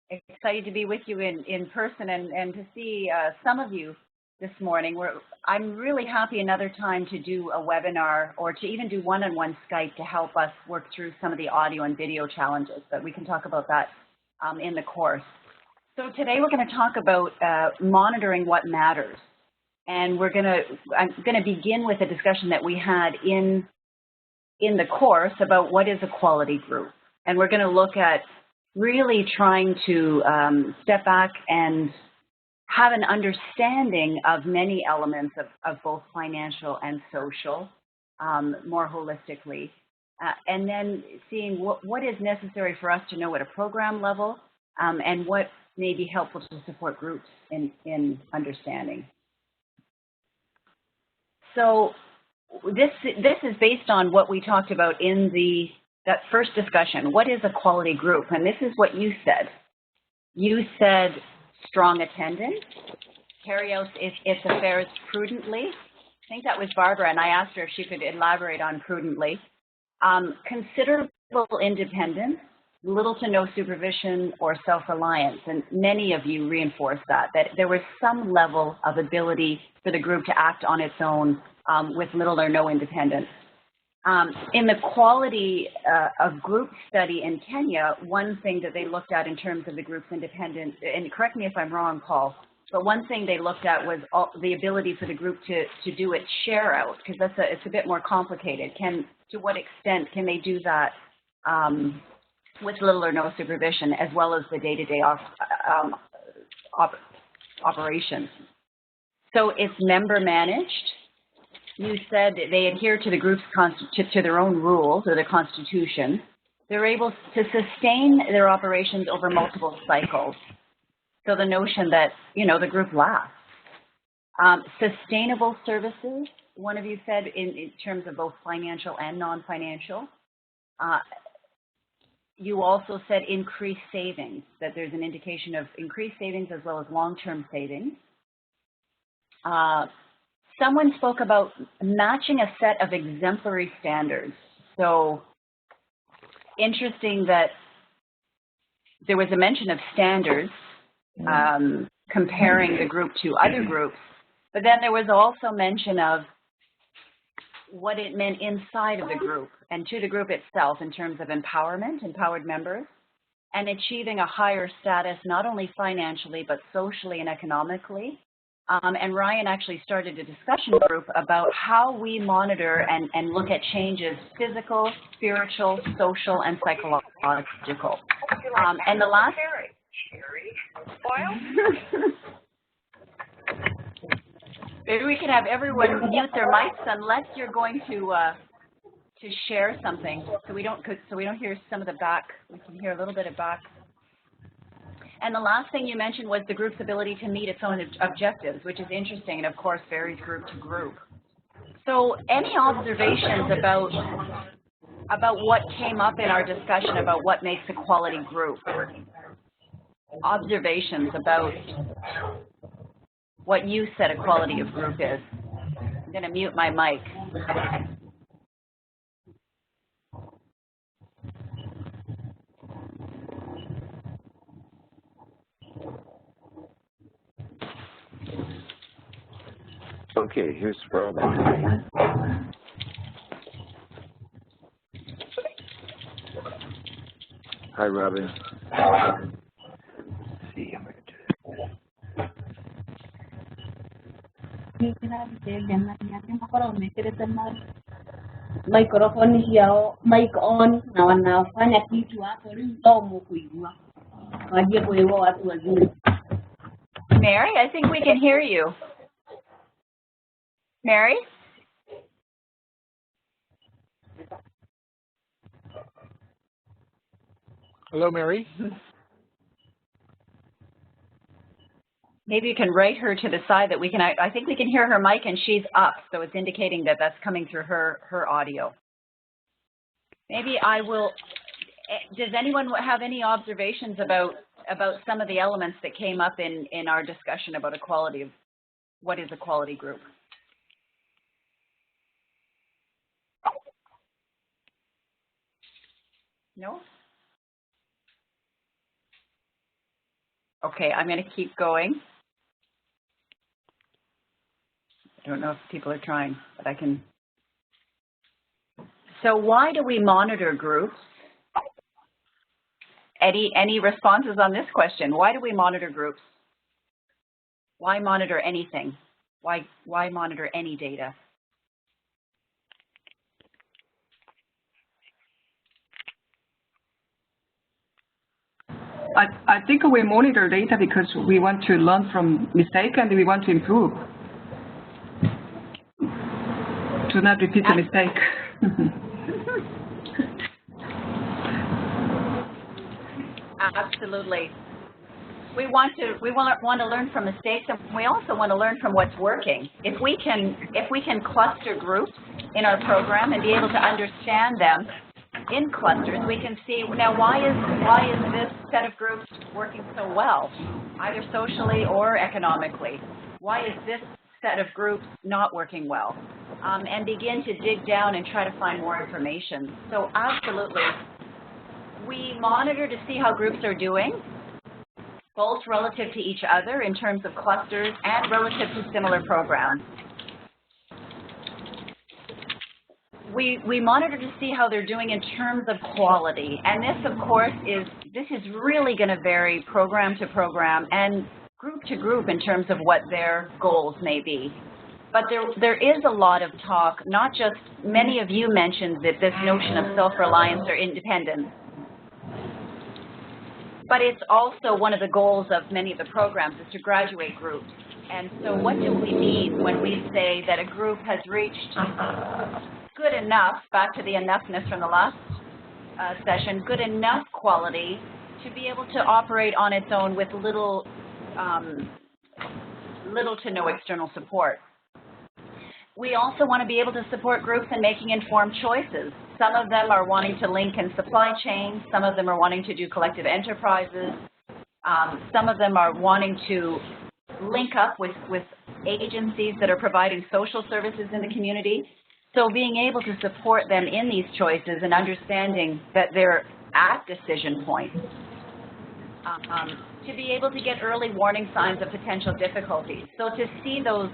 excited to be with you in person and to see some of you this morning. I'm really happy another time to do a webinar or to even do one-on-one Skype to help us work through some of the audio and video challenges, but we can talk about that in the course. So today we're going to talk about monitoring what matters. And I'm going to begin with a discussion that we had in the course about what is a quality group. And we're going to look at really trying to step back and have an understanding of many elements of both financial and social more holistically, and then seeing what is necessary for us to know at a program level and what may be helpful to support groups in understanding. So this is based on what we talked about in that first discussion. What is a quality group? And this is what you said. You said strong attendance, carry out its affairs prudently. I think that was Barbara, and I asked her if she could elaborate on prudently. Considerable independence, little to no supervision or self-reliance, and many of you reinforced that there was some level of ability for the group to act on its own with little or no independence. In the quality of group study in Kenya, one thing that they looked at in terms of the group's independence, and correct me if I'm wrong, Paul, but one thing they looked at was the ability for the group to do its share out, because it's a bit more complicated. To what extent can they do that with little or no supervision, as well as the day-to-day operations? So it's member managed. You said they adhere to the group's to their own rules or the constitution. They're able to sustain their operations over multiple cycles. So the notion that, the group lasts. Sustainable services, one of you said, in terms of both financial and non-financial. You also said increased savings, that there's an indication of increased savings as well as long-term savings. Someone spoke about matching a set of exemplary standards. So interesting that there was a mention of standards comparing the group to other groups, but then there was also mention of what it meant inside of the group and to the group itself in terms of empowerment, empowered members, and achieving a higher status not only financially but socially and economically. And Ryan actually started a discussion group about how we monitor and look at changes, physical, spiritual, social, and psychological. And the last... Maybe we can have everyone mute their mics unless you're going to share something, so we don't hear some of the back. We can hear a little bit of back. And the last thing you mentioned was the group's ability to meet its own objectives, which is interesting and, of course, varies group to group. So any observations about what came up in our discussion about what makes a quality group? Observations about what you said a quality of group is. I'm going to mute my mic. Okay, here's the problem. Hi, Robin. Let's see, I'm going to microphone yao mic on na wanafanya kitu hapo mdomo kuigua waje kuelewa watu wazuri. Mary, I think we can hear you. Mary? Hello, Mary. Maybe you can write her to the side that we can, I think we can hear her mic and she's up, so it's indicating that that's coming through her audio. Maybe I will, does anyone have any observations about some of the elements that came up in our discussion about equality of what is a quality group? No? Okay, I'm going to keep going. I don't know if people are trying, but I can. So why do we monitor groups? Any responses on this question? Why do we monitor groups? Why monitor anything? Why monitor any data? I think we monitor data because we want to learn from mistake and we want to improve. To not repeat the mistake. Absolutely. We want to learn from mistakes, and we also want to learn from what's working. If we can cluster groups in our program and be able to understand them in clusters, we can see now why is this set of groups working so well, either socially or economically? Why is this set of groups not working well? And begin to dig down and try to find more information. So absolutely, we monitor to see how groups are doing, both relative to each other in terms of clusters and relative to similar programs. We monitor to see how they're doing in terms of quality, and this, of course, is really going to vary program to program and group to group in terms of what their goals may be. But there is a lot of talk, not just, many of you mentioned that this notion of self-reliance or independence, but it's also one of the goals of many of the programs is to graduate groups. And so what do we mean when we say that a group has reached good enough, back to the enoughness from the last session, good enough quality to be able to operate on its own with little to no external support. We also want to be able to support groups in making informed choices. Some of them are wanting to link in supply chains. Some of them are wanting to do collective enterprises. Some of them are wanting to link up with agencies that are providing social services in the community. So being able to support them in these choices and understanding that they're at decision points. To be able to get early warning signs of potential difficulties. So to see those,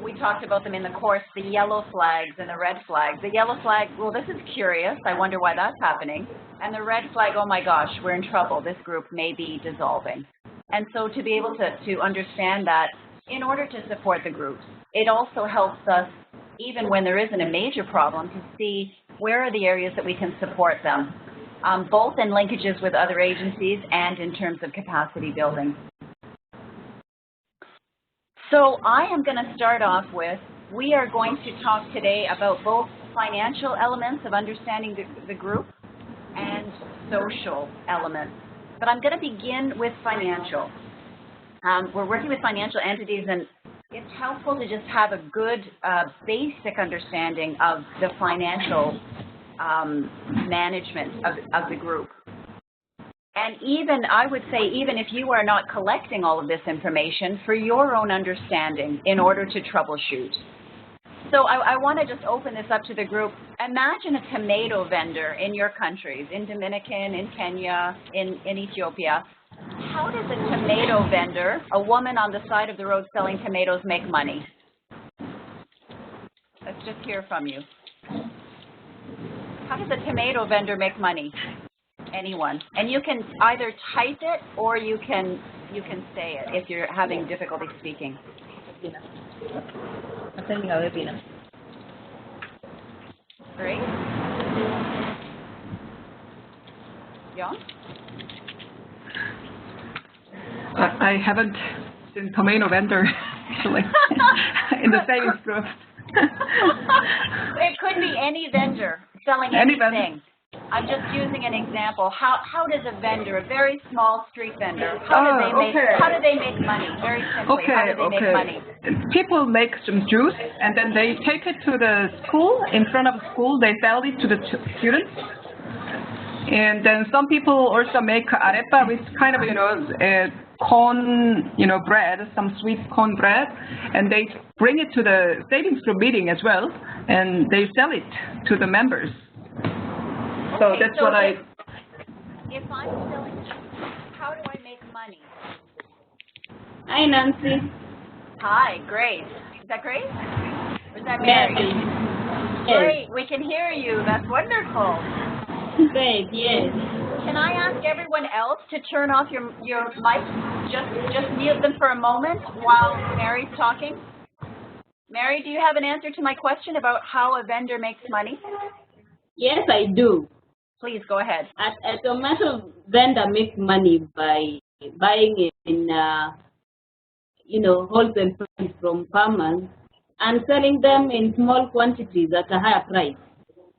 we talked about them in the course, the yellow flags and the red flags. The yellow flag, well, this is curious. I wonder why that's happening. And the red flag, oh my gosh, we're in trouble. This group may be dissolving. And so to be able to understand that in order to support the groups, it also helps us, even when there isn't a major problem, to see where are the areas that we can support them, both in linkages with other agencies and in terms of capacity building. So I am going to start off with, we are going to talk today about both financial elements of understanding the group and social elements. But I'm going to begin with financial. We're working with financial entities, and it's helpful to just have a good basic understanding of the financial management of the group. And even, I would say, even if you are not collecting all of this information for your own understanding in order to troubleshoot. So I want to just open this up to the group. Imagine a tomato vendor in your countries, in Dominican, in Kenya, in Ethiopia. How does a tomato vendor, a woman on the side of the road selling tomatoes, make money? Let's just hear from you. How does a tomato vendor make money? Anyone. And you can either type it or you can say it if you're having difficulty speaking. Great. Jan? I haven't seen tomato vendor actually in the savings group. It could be any vendor selling anything. I'm just using an example. How does a vendor, a very small street vendor, how do they make money? Very simply, how do they make money? People make some juice and then they take it to the school. In front of the school, they sell it to the students. And then some people also make arepa, which kind of, corn, bread, some sweet corn bread, and they bring it to the savings group meeting as well, and they sell it to the members. So that's what if I'm selling, how do I make money? Hi, Nancy. Hi, Grace. Is that Grace? Or is that Mary. Mary? Yes. Great, we can hear you. That's wonderful. Great, yes. Can I ask everyone else to turn off your mic? Just mute them for a moment while Mary's talking. Mary, do you have an answer to my question about how a vendor makes money? Yes, I do. Please go ahead. A tomato vendor makes money by buying it in, wholesale price from farmers and selling them in small quantities at a higher price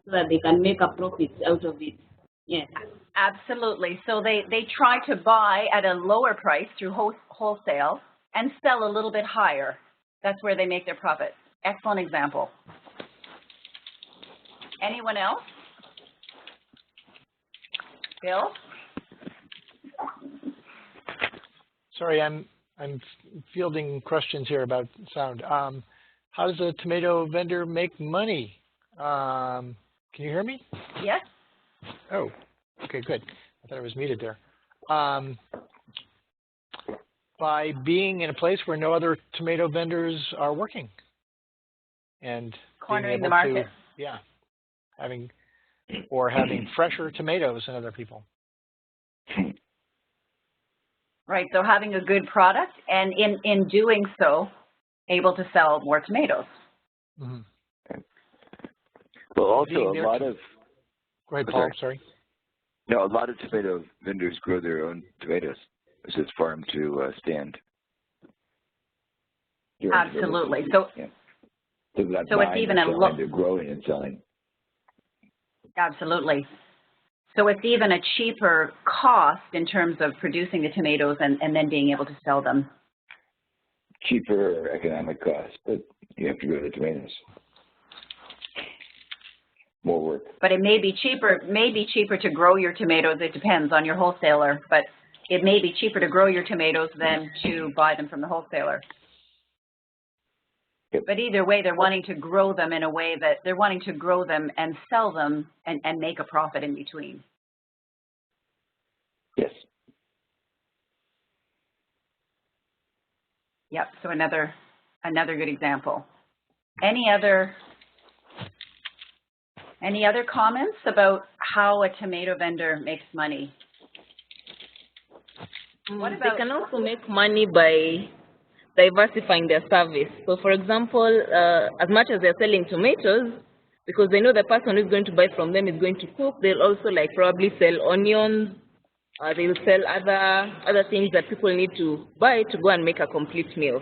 so that they can make a profit out of it. Yes. Absolutely. So they try to buy at a lower price through wholesale and sell a little bit higher. That's where they make their profit. Excellent example. Anyone else? Bill? Sorry, I'm fielding questions here about sound. How does a tomato vendor make money? Can you hear me? Yes. Oh, okay, good. I thought I was muted there. By being in a place where no other tomato vendors are working and Cornering being the able market. to, yeah, having fresher tomatoes than other people. Right, so having a good product and in doing so, able to sell more tomatoes. Mm-hmm. Well, also a lot of... Go ahead, Paul, sorry. No, a lot of tomato vendors grow their own tomatoes. It's just farm to stand. Absolutely. So, yeah. So it's even a look. They're growing and selling. Absolutely. So it's even a cheaper cost in terms of producing the tomatoes and then being able to sell them. Cheaper economic cost, but you have to grow the tomatoes. More work. But it may be cheaper to grow your tomatoes. It depends on your wholesaler, but it may be cheaper to grow your tomatoes than to buy them from the wholesaler. Yep. But either way, they're wanting to grow them in a way that they're wanting to grow them and sell them and make a profit in between. Yes. Yep, so another good example. Any other comments about how a tomato vendor makes money? What about? They can also make money by diversifying their service. So for example, as much as they're selling tomatoes, because they know the person who's going to buy from them is going to cook, they'll also probably sell onions. They will sell other things that people need to buy to go and make a complete meal.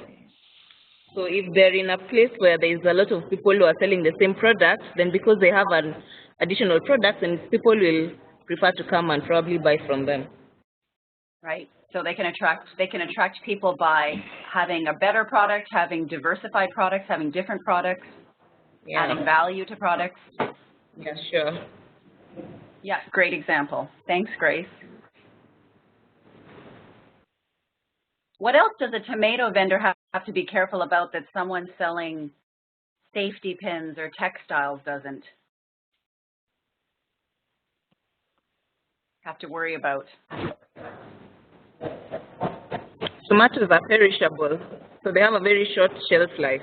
So if they're in a place where there's a lot of people who are selling the same product, then because they have an additional product, then people will prefer to come and probably buy from them. Right. So they can attract people by having a better product, having diversified products, having different products, adding value to products. Yeah, sure. Yeah, great example. Thanks, Grace. What else does a tomato vendor have to be careful about that someone selling safety pins or textiles doesn't have to worry about? Tomatoes are perishable, so they have a very short shelf life.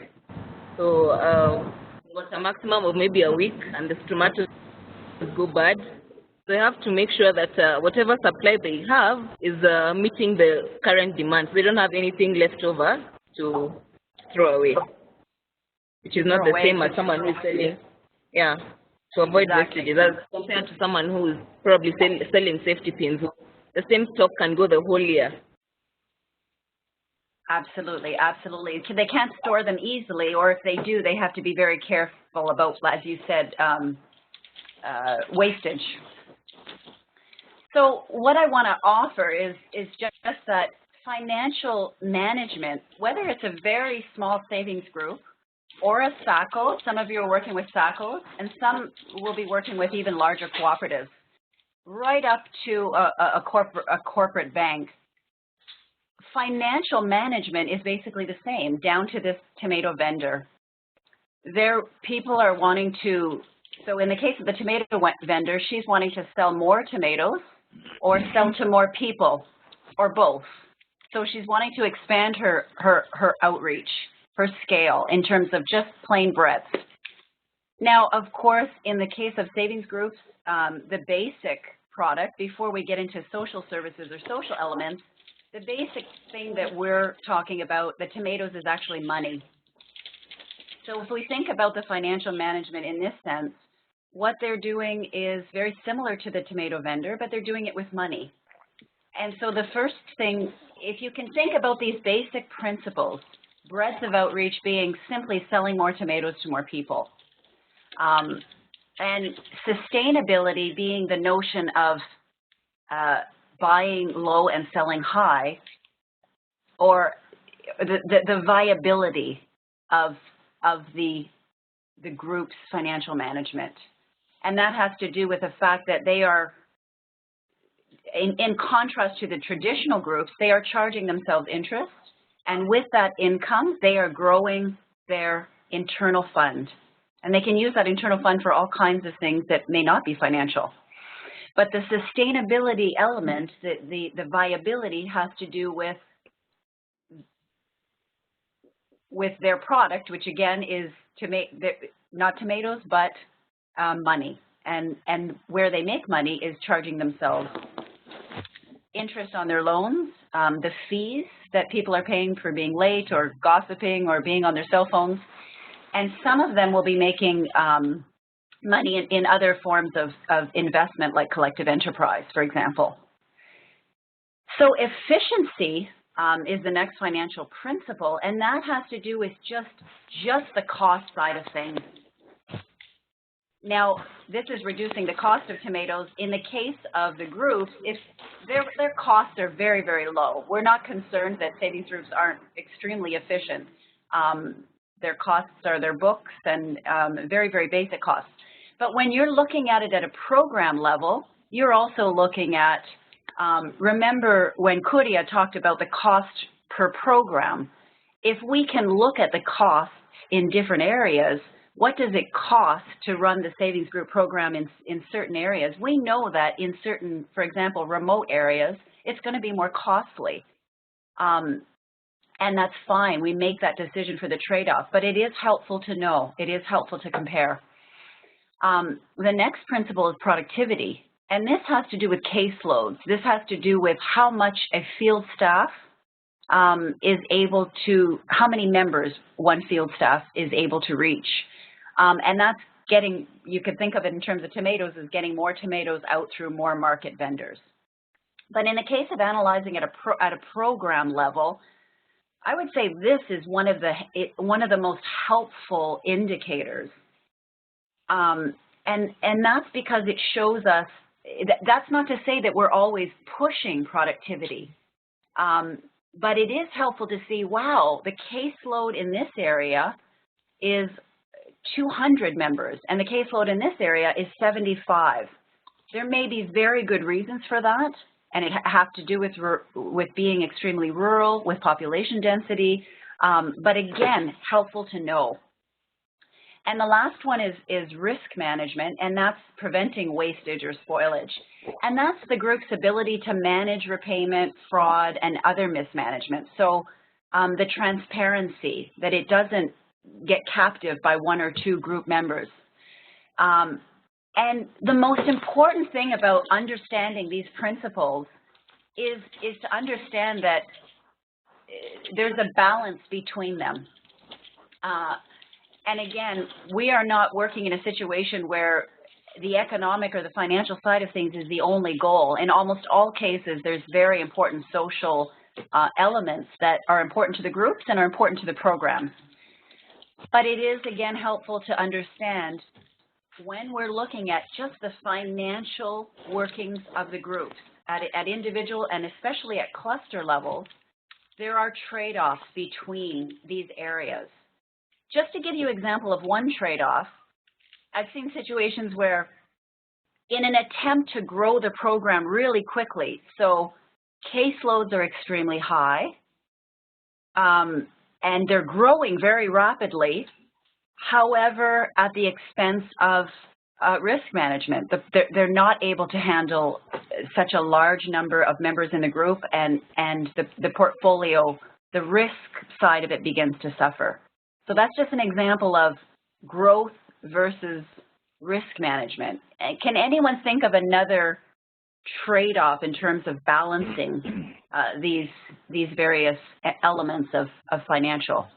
So what's a maximum of maybe a week, and the tomatoes go bad. So you have to make sure that whatever supply they have is meeting the current demand. So they don't have anything left over to throw away, which is not the same as someone who is selling, to avoid wastages, as compared to someone who is probably selling safety pins. The same stock can go the whole year. Absolutely, absolutely. They can't store them easily, or if they do, they have to be very careful about, as you said, wastage. So what I want to offer is just that financial management, whether it's a very small savings group or a SACCO, some of you are working with SACCOs, and some will be working with even larger cooperatives, right up to a corporate bank. Financial management is basically the same, down to this tomato vendor. People are wanting to, so in the case of the tomato vendor, she's wanting to sell more tomatoes or sell to more people, or both. So she's wanting to expand her outreach, her scale, in terms of just plain breadth. Now, of course, in the case of savings groups, the basic product, before we get into social services or social elements, the basic thing that we're talking about, the tomatoes, is actually money. So if we think about the financial management in this sense, what they're doing is very similar to the tomato vendor, but they're doing it with money. And so the first thing, if you can think about these basic principles, breadth of outreach being simply selling more tomatoes to more people, and sustainability being the notion of buying low and selling high, or the viability of the group's financial management. And that has to do with the fact that they are, in contrast to the traditional groups, they are charging themselves interest, and with that income, they are growing their internal fund. And they can use that internal fund for all kinds of things that may not be financial. But the sustainability element, the viability, has to do with their product, which again is not tomatoes, but money. And where they make money is charging themselves interest on their loans, the fees that people are paying for being late or gossiping or being on their cell phones. And some of them will be making money in other forms of investment, like collective enterprise, for example. So efficiency is the next financial principle, and that has to do with just the cost side of things. Now, this is reducing the cost of tomatoes. In the case of the groups, if their costs are very, very low. We're not concerned that savings groups aren't extremely efficient. Their costs are their books and very, very basic costs. But when you're looking at it at a program level, you're also looking at, remember when Kuria talked about the cost per program, if we can look at the costs in different areas, what does it cost to run the savings group program in certain areas? We know that in certain, for example, remote areas, it's going to be more costly. And that's fine. We make that decision for the trade-off, but it is helpful to know. It is helpful to compare. The next principle is productivity, and this has to do with caseloads. This has to do with how much a field staff is able to, how many members one field staff is able to reach. And that's getting, you could think of it in terms of tomatoes as getting more tomatoes out through more market vendors. But in the case of analyzing at a program level, I would say this is one of the most helpful indicators. And that's because it shows us, that's not to say that we're always pushing productivity, but it is helpful to see, wow, the caseload in this area is 200 members, and the caseload in this area is 75. There may be very good reasons for that, and it have to do with being extremely rural, with population density, but again, helpful to know. And the last one is risk management, and that's preventing wastage or spoilage. And that's the group's ability to manage repayment, fraud, and other mismanagement. So the transparency, that it doesn't get captive by one or two group members. And the most important thing about understanding these principles is to understand that there's a balance between them. And again, we are not working in a situation where the economic or the financial side of things is the only goal. In almost all cases, there's very important social elements that are important to the groups and are important to the programs. But it is, again, helpful to understand when we're looking at just the financial workings of the groups at individual and especially at cluster levels, there are trade-offs between these areas. Just to give you an example of one trade-off, I've seen situations where in an attempt to grow the program really quickly, so caseloads are extremely high, and they're growing very rapidly, however, at the expense of risk management. They're not able to handle such a large number of members in the group, and the portfolio, the risk side of it begins to suffer. So that's just an example of growth versus risk management. Can anyone think of another trade-off in terms of balancing these various elements of financial?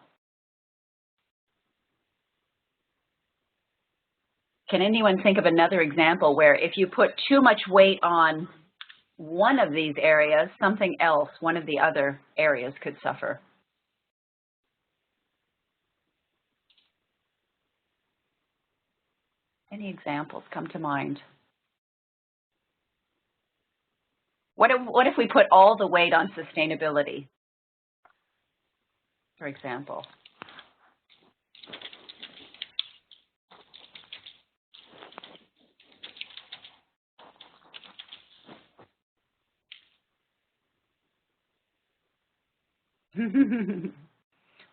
Can anyone think of another example where if you put too much weight on one of these areas, something else, one of the other areas could suffer? Any examples come to mind? What if we put all the weight on sustainability, for example?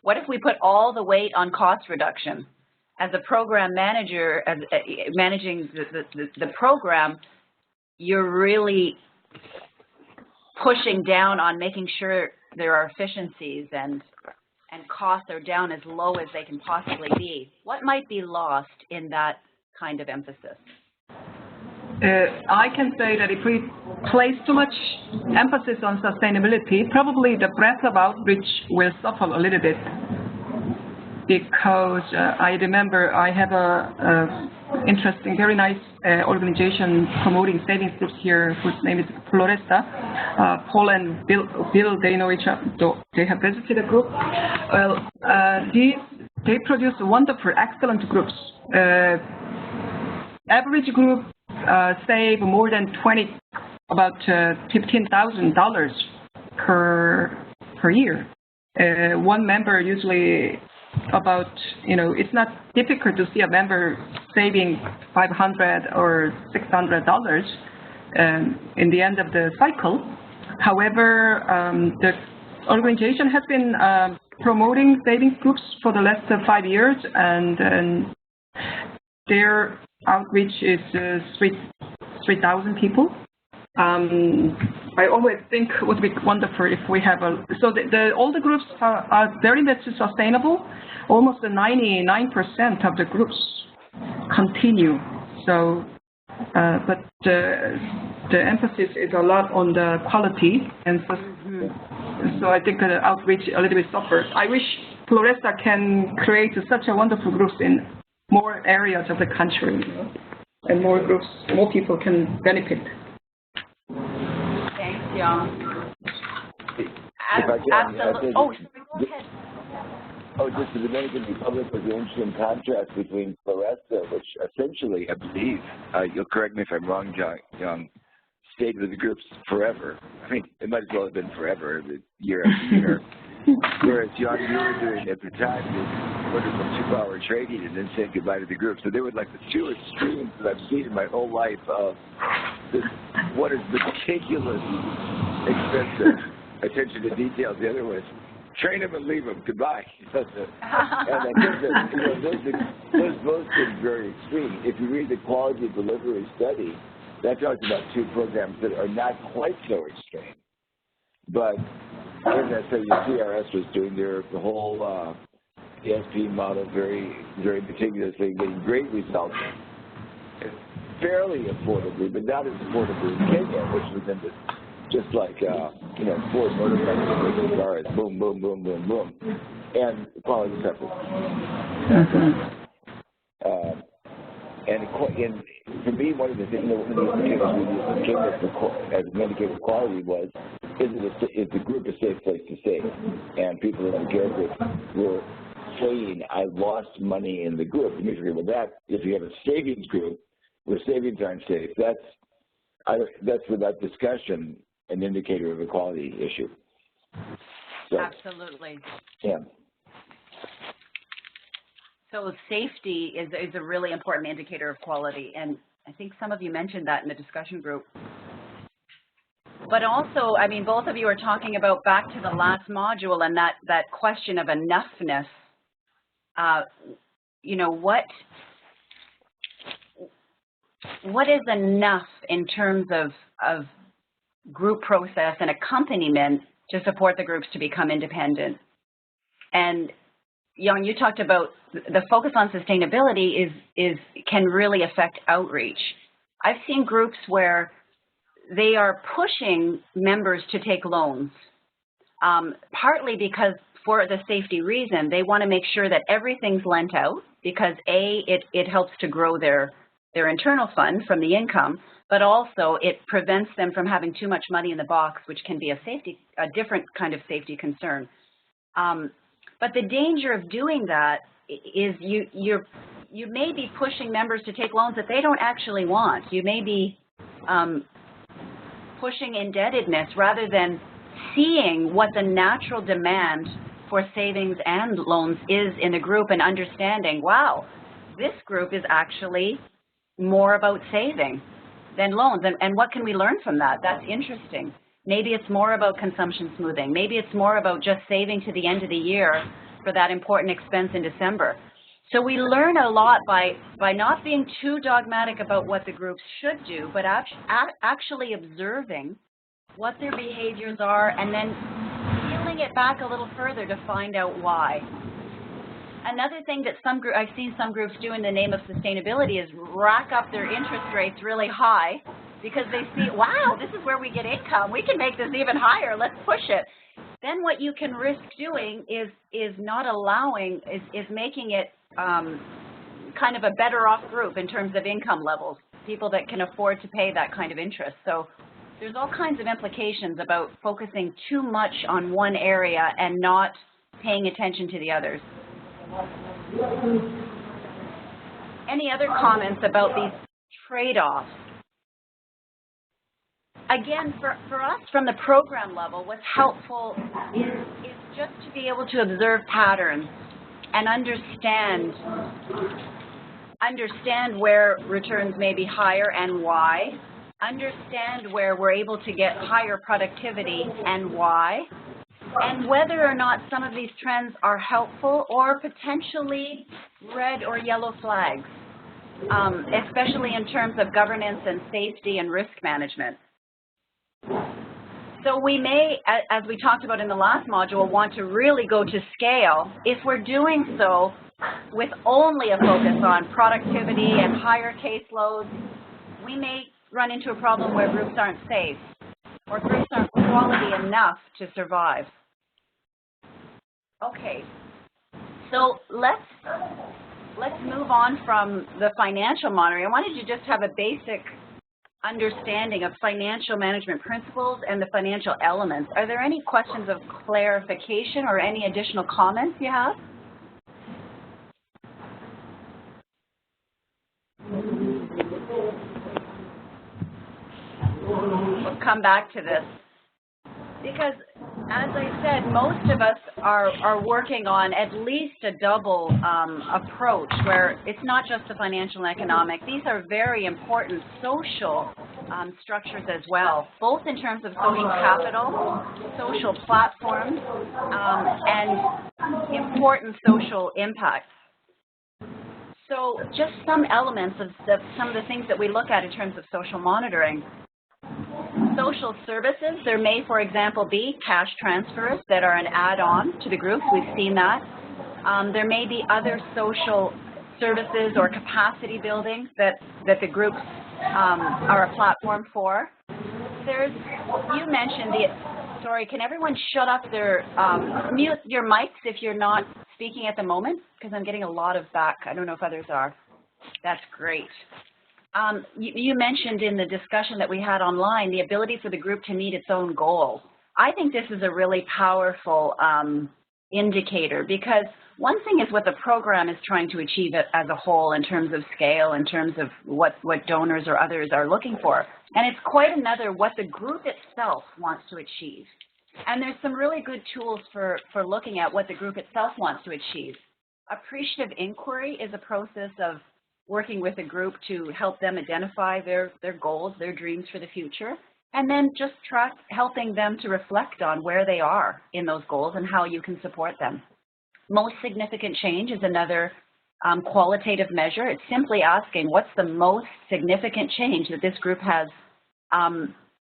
What if we put all the weight on cost reduction? As a program manager, as managing the program, you're really pushing down on making sure there are efficiencies and costs are down as low as they can possibly be. What might be lost in that kind of emphasis? I can say that if we place too much emphasis on sustainability, probably the breadth of outreach will suffer a little bit. Because I remember I have a interesting, very nice organization promoting savings groups here, whose name is Floresta. Paul and Bill, they know each other. They have visited a group. Well, they produce wonderful, excellent groups. Average group save more than about $15,000 per year. One member usually about, it's not difficult to see a member saving $500 or $600 in the end of the cycle. However, the organization has been promoting savings groups for the last 5 years, and their outreach is 3,000 people. I always think it would be wonderful if we have all the groups are very much sustainable. Almost 99% of the groups continue. So, but the emphasis is a lot on the quality, and so I think the outreach a little bit suffers. I wish Floresta can create such a wonderful groups in more areas of the country, and more groups, more people can benefit. Thanks, Young. Absolutely. Oh, sorry, go ahead. Oh, just the Dominican Republic was an interesting contrast between Floresta, which essentially, I believe, you'll correct me if I'm wrong, Young, stayed with the groups forever. I mean, it might as well have been forever, year after year. Whereas, Young, you were doing at the time this wonderful 2-hour trading and then saying goodbye to the group. So they were like the two extremes that I've seen in my whole life of this, what is meticulous, expensive attention to detail. The other was train them and leave them. Goodbye. And I think that those both seem very extreme. If you read the quality delivery study, that talks about two programs that are not quite so extreme. But and that's how your CRS was doing the whole ESP model very, very meticulously, getting great results. Fairly affordably, but not as affordably in Kenya, which was in the just like, Ford motorcycles with cars, boom, boom, boom, boom, boom. And quality separate. And for me, one of the things that we came up as an indicator of quality was, is the group a safe place to save? And people in the care group were saying, I lost money in the group. And you forget about that. If you have a savings group where savings aren't safe, that's without discussion an indicator of a quality issue. So, absolutely. Yeah. So safety is a really important indicator of quality, and I think some of you mentioned that in the discussion group. But also, I mean, both of you are talking about back to the last module and that question of enoughness. what is enough in terms of group process and accompaniment to support the groups to become independent? And Jan, you talked about the focus on sustainability can really affect outreach. I've seen groups where they are pushing members to take loans, partly because for the safety reason, they want to make sure that everything's lent out because it helps to grow their internal fund from the income, but also it prevents them from having too much money in the box, which can be a different kind of safety concern. But the danger of doing that is you may be pushing members to take loans that they don't actually want. You may be pushing indebtedness rather than seeing what the natural demand for savings and loans is in the group and understanding, wow, this group is actually more about saving than loans. And what can we learn from that? That's interesting. Maybe it's more about consumption smoothing. Maybe it's more about just saving to the end of the year for that important expense in December. So we learn a lot by not being too dogmatic about what the groups should do, but actually observing what their behaviors are and then peeling it back a little further to find out why. Another thing that I've seen some groups do in the name of sustainability is rack up their interest rates really high because they see, wow, this is where we get income. We can make this even higher. Let's push it. Then what you can risk doing is not allowing, is making it kind of a better off group in terms of income levels, people that can afford to pay that kind of interest. So there's all kinds of implications about focusing too much on one area and not paying attention to the others. Any other comments about these trade-offs? Again, for us from the program level, what's helpful is just to be able to observe patterns and understand where returns may be higher and why, understand where we're able to get higher productivity and why, and whether or not some of these trends are helpful or potentially red or yellow flags, especially in terms of governance and safety and risk management. So we may, as we talked about in the last module, want to really go to scale. If we're doing so with only a focus on productivity and higher caseloads, we may run into a problem where groups aren't safe or groups aren't quality enough to survive. Okay, so let's move on from the financial monitoring. I wanted to just have a basic understanding of financial management principles and the financial elements. Are there any questions of clarification or any additional comments you have? We'll come back to this because, as I said, most of us are working on at least a double approach where it's not just the financial and economic. These are very important social structures as well, both in terms of social capital, social platforms, and important social impacts. So just some elements of some of the things that we look at in terms of social monitoring. Social services, there may, for example, be cash transfers that are an add-on to the groups. We've seen that. There may be other social services or capacity building that the groups are a platform for. You mentioned sorry, can everyone shut up mute your mics if you're not speaking at the moment? Because I'm getting a lot of back. I don't know if others are. That's great. You mentioned in the discussion that we had online the ability for the group to meet its own goals. I think this is a really powerful indicator because one thing is what the program is trying to achieve as a whole in terms of scale, in terms of what donors or others are looking for. And it's quite another what the group itself wants to achieve. And there's some really good tools for looking at what the group itself wants to achieve. Appreciative inquiry is a process of working with a group to help them identify their goals, their dreams for the future, and then just helping them to reflect on where they are in those goals and how you can support them. Most significant change is another qualitative measure. It's simply asking what's the most significant change that this group has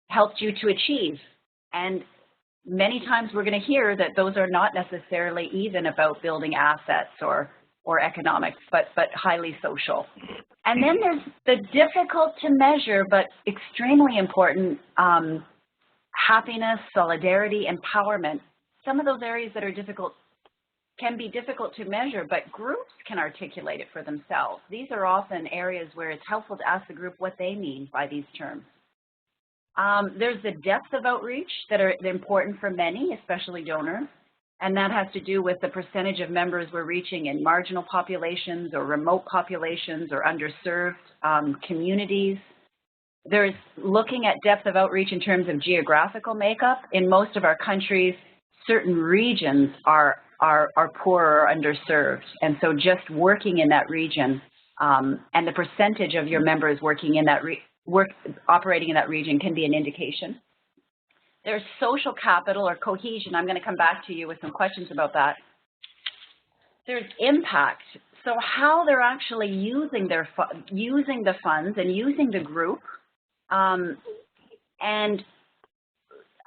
helped you to achieve. And many times we're going to hear that those are not necessarily even about building assets or economics, but highly social. And then there's the difficult to measure but extremely important happiness, solidarity, empowerment. Some of those areas that are difficult can be difficult to measure, but groups can articulate it for themselves. These are often areas where it's helpful to ask the group what they mean by these terms. There's the depth of outreach that are important for many, especially donors, and that has to do with the percentage of members we're reaching in marginal populations or remote populations or underserved communities. There's looking at depth of outreach in terms of geographical makeup. In most of our countries, certain regions are poor or underserved, and so just working in that region and the percentage of your members working in that operating in that region can be an indication. There's social capital or cohesion. I'm going to come back to you with some questions about that. There's impact. So how they're actually using the funds and using the group. And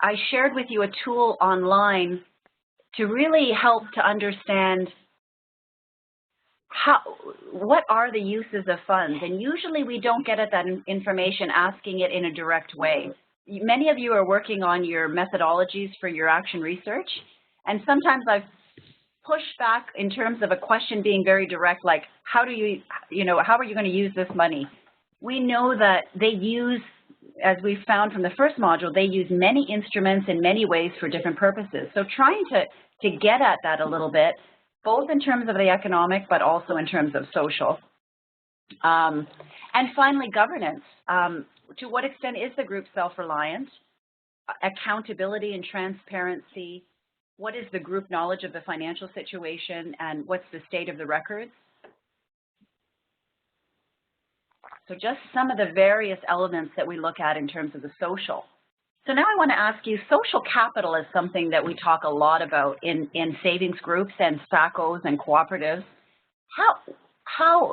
I shared with you a tool online to really help to understand what are the uses of funds. And usually we don't get at that information asking it in a direct way. Many of you are working on your methodologies for your action research, and sometimes I've pushed back in terms of a question being very direct, like how are you going to use this money? We know that they use, as we found from the first module, they use many instruments in many ways for different purposes. So trying to get at that a little bit, both in terms of the economic, but also in terms of social. And finally, governance. To what extent is the group self-reliant? Accountability and transparency. What is the group knowledge of the financial situation, and what's the state of the records? So just some of the various elements that we look at in terms of the social. So now I want to ask you, social capital is something that we talk a lot about in savings groups and SACCOs and cooperatives.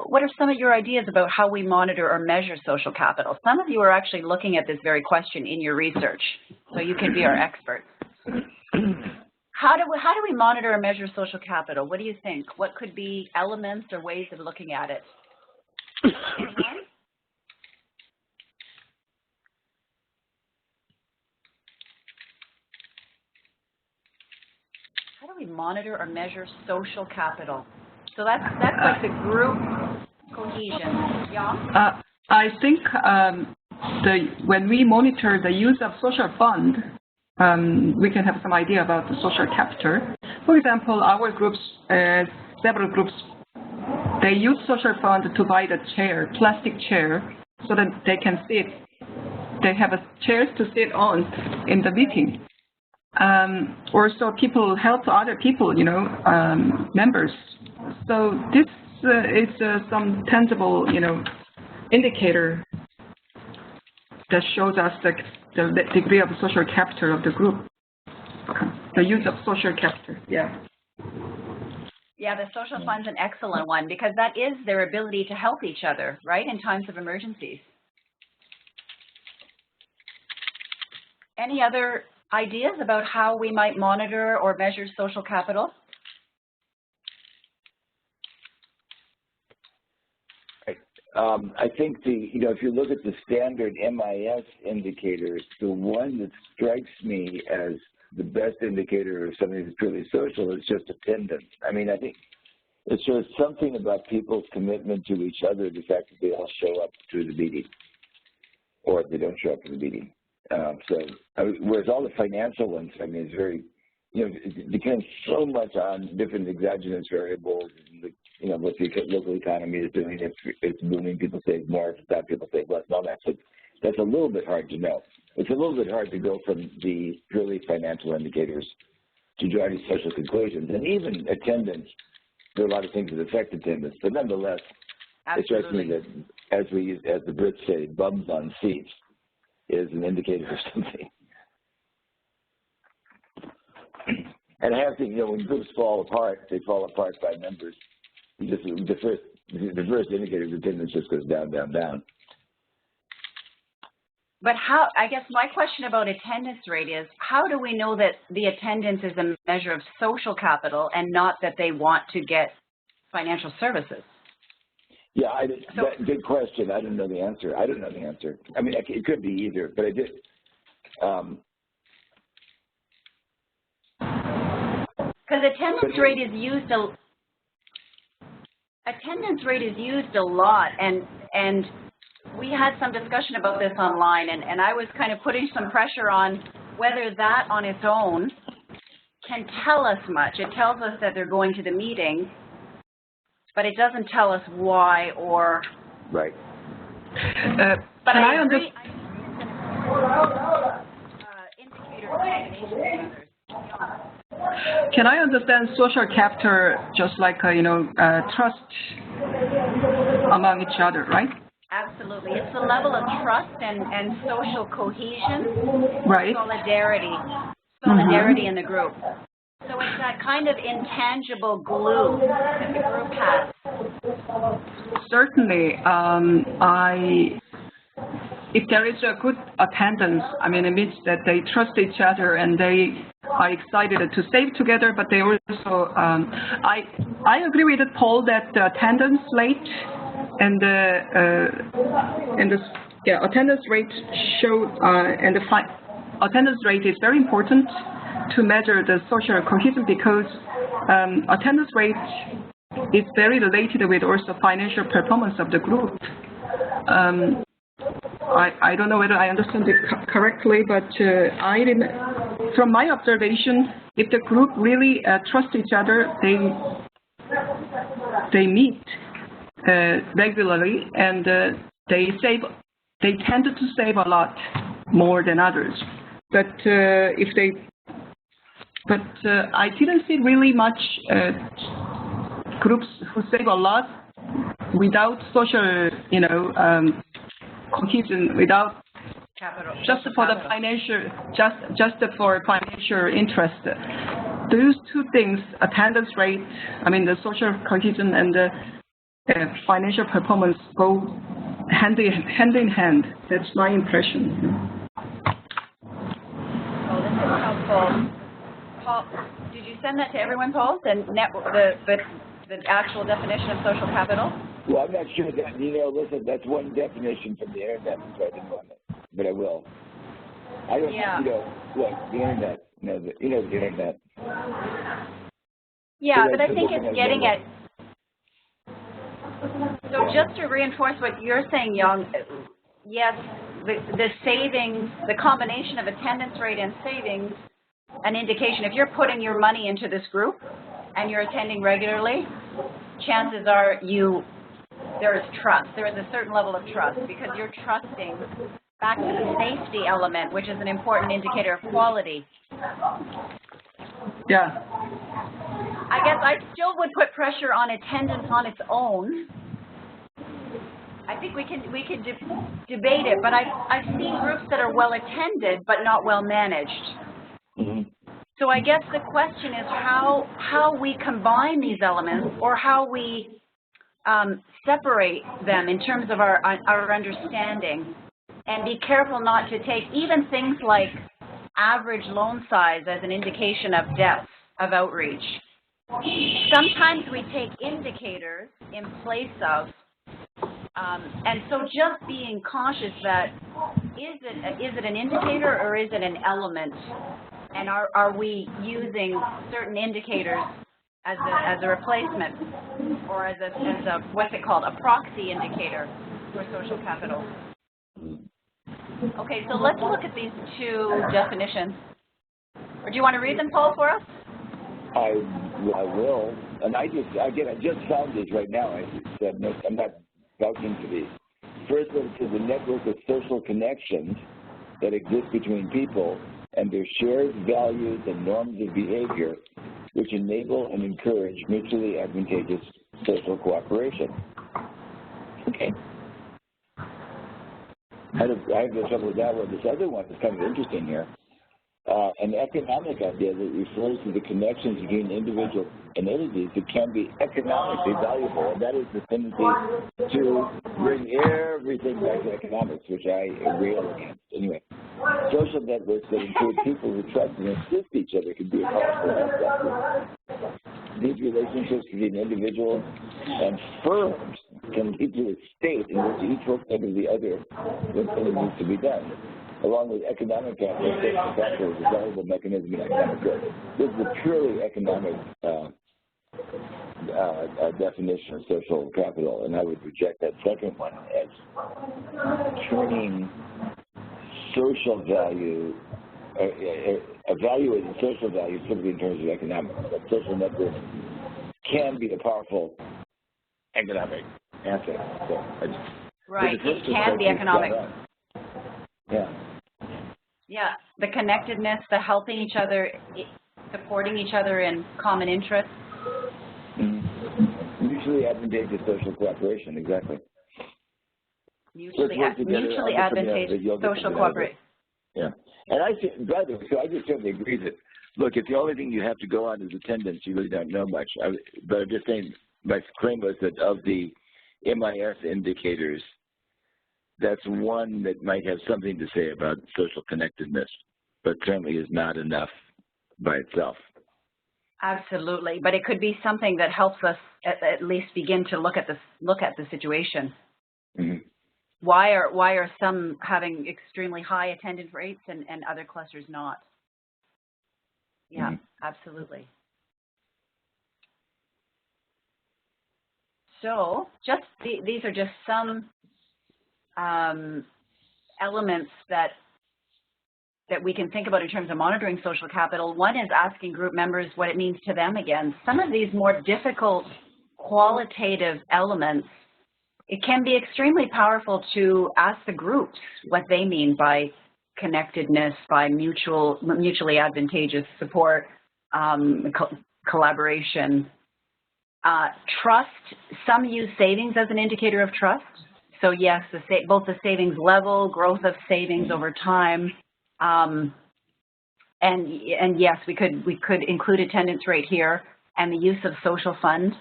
What are some of your ideas about how we monitor or measure social capital? Some of you are actually looking at this very question in your research, so you can be our experts. How do we monitor or measure social capital? What do you think? What could be elements or ways of looking at it? How do we monitor or measure social capital? So that's like the group cohesion. Yeah? I think when we monitor the use of social fund, we can have some idea about the social capital. For example, our groups, several groups, they use social fund to buy the chair, plastic chair, so that they can sit. They have chairs to sit on in the meeting. Or so people help other people, members. So this is some tangible, indicator that shows us the degree of social capital of the group, the use of social capital. Yeah. Yeah, the social fund's an excellent one because that is their ability to help each other, right, in times of emergencies. Any other ideas about how we might monitor or measure social capital? I think if you look at the standard MIS indicators, the one that strikes me as the best indicator of something that's truly social is just attendance. I mean, I think it shows something about people's commitment to each other, the fact that they all show up to the meeting, or if they don't show up to the meeting. Whereas all the financial ones, I mean, it's very, it depends so much on different exogenous variables, what the local economy is doing. If it's booming, people save more. If it's not, people save less. And all that. So that's a little bit hard to know. It's a little bit hard to go from the purely financial indicators to draw any social conclusions. And even attendance, there are a lot of things that affect attendance. But nonetheless, It strikes me that, as the Brits say, bums on seats is an indicator of something. And I have to, when groups fall apart, they fall apart by members Just the first indicator of attendance just goes down, down, down. But how, I guess my question about attendance rate is, how do we know that the attendance is a measure of social capital and not that they want to get financial services? Yeah, good question. I don't know the answer. I don't know the answer. I mean, it could be either, but I did. Because attendance rate is used a lot, and we had some discussion about this online, and I was kind of putting some pressure on whether that on its own can tell us much. It tells us that they're going to the meeting, but it doesn't tell us why or. Right. But I agree. Indicator combination of others. Can I understand social capital just like trust among each other, right? Absolutely. It's the level of trust and social cohesion, right. solidarity in the group. So it's that kind of intangible glue that the group has. Certainly. If there is a good attendance, I mean, it means that they trust each other and they are excited to save together, but they also, I agree with Paul that the attendance rate and the attendance rate attendance rate is very important to measure the social cohesion because attendance rate is very related with also financial performance of the group. I don't know whether I understand it correctly, but from my observation, if the group really trusts each other, they meet regularly, and they tend to save a lot more than others. But I didn't see really much groups who save a lot without social, cohesion, without capital, just for the financial, just for financial interest. Those two things, attendance rate, I mean the social cohesion and the financial performance, go hand in hand. That's my impression. Oh, this is helpful. Paul, did you send that to everyone, Paul? The actual definition of social capital? Well, I'm not sure that, listen, that's one definition from the internet, so I didn't want it, but I will. I don't, look, the internet, the internet. Yeah, but I think it's getting at, so just to reinforce what you're saying, Young, yes, the savings, the combination of attendance rate and savings, an indication, if you're putting your money into this group and you're attending regularly, chances are there is trust. There is a certain level of trust because you're trusting back to the safety element, which is an important indicator of quality. Yeah. I guess I still would put pressure on attendance on its own. I think we can debate it, but I've seen groups that are well attended but not well managed. Mm-hmm. So I guess the question is how we combine these elements, or how we separate them in terms of our understanding, and be careful not to take even things like average loan size as an indication of depth of outreach. Sometimes we take indicators in place of, and so just being cautious that is it an indicator or is it an element, and are we using certain indicators as a replacement, or as a what's it called, a proxy indicator for social capital. Okay, so let's look at these two definitions. Or do you want to read them, Paul, for us? I will. And I just found these right now. I'm not vouching for these. First one is the network of social connections that exist between people and their shared values and norms of behavior, which enable and encourage mutually advantageous social cooperation. Okay. I have no trouble with that one. This other one is kind of interesting here. an economic idea that refers to the connections between individual and entities that can be economically valuable, and that is the tendency to bring everything back to economics, which I rail against. Anyway, social networks that include people who trust and assist each other can be a powerful asset. These relationships between individuals and firms can lead to a state in which each will think of the other when something needs to be done. Along with economic capital, social capital is a valuable mechanism in economic growth. This is a purely economic definition of social capital, and I would reject that second one as turning social value, evaluating social value simply in terms of economics. But social networks can be a powerful economic asset. So right, it can be economic. Yeah. Yeah, the connectedness, the helping each other, supporting each other in common interests. Mm-hmm. Mutually advantageous social cooperation, exactly. Mutually advantageous social cooperation. Yeah. And I say, by the way, so I just certainly agree that, look, if the only thing you have to go on is attendance, you really don't know much. But I'm just saying, my claim was that of the MIS indicators, that's one that might have something to say about social connectedness, but certainly is not enough by itself. Absolutely, but it could be something that helps us at least begin to look at the situation. Mm-hmm. Why are some having extremely high attendance rates and other clusters not? Yeah, absolutely. So just these are just some elements that we can think about in terms of monitoring social capital. One is asking group members what it means to them again. Some of these more difficult qualitative elements, it can be extremely powerful to ask the groups what they mean by connectedness, by mutually advantageous support, collaboration. Trust, some use savings as an indicator of trust. So yes, both the savings level, growth of savings over time, and yes, we could include attendance rate here, and the use of social fund.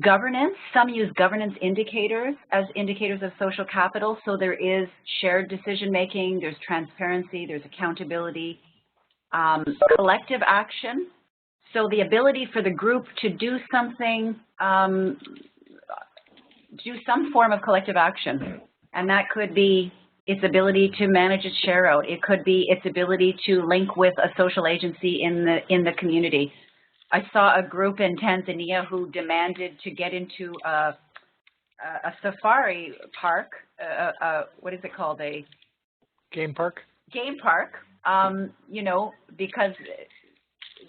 Governance, some use governance indicators as indicators of social capital. So there is shared decision making, there's transparency, there's accountability, collective action. So the ability for the group to do something, do some form of collective action, and that could be its ability to manage its share out. It could be its ability to link with a social agency in the community. I saw a group in Tanzania who demanded to get into a safari park. What is it called? A game park. Game park. You know, because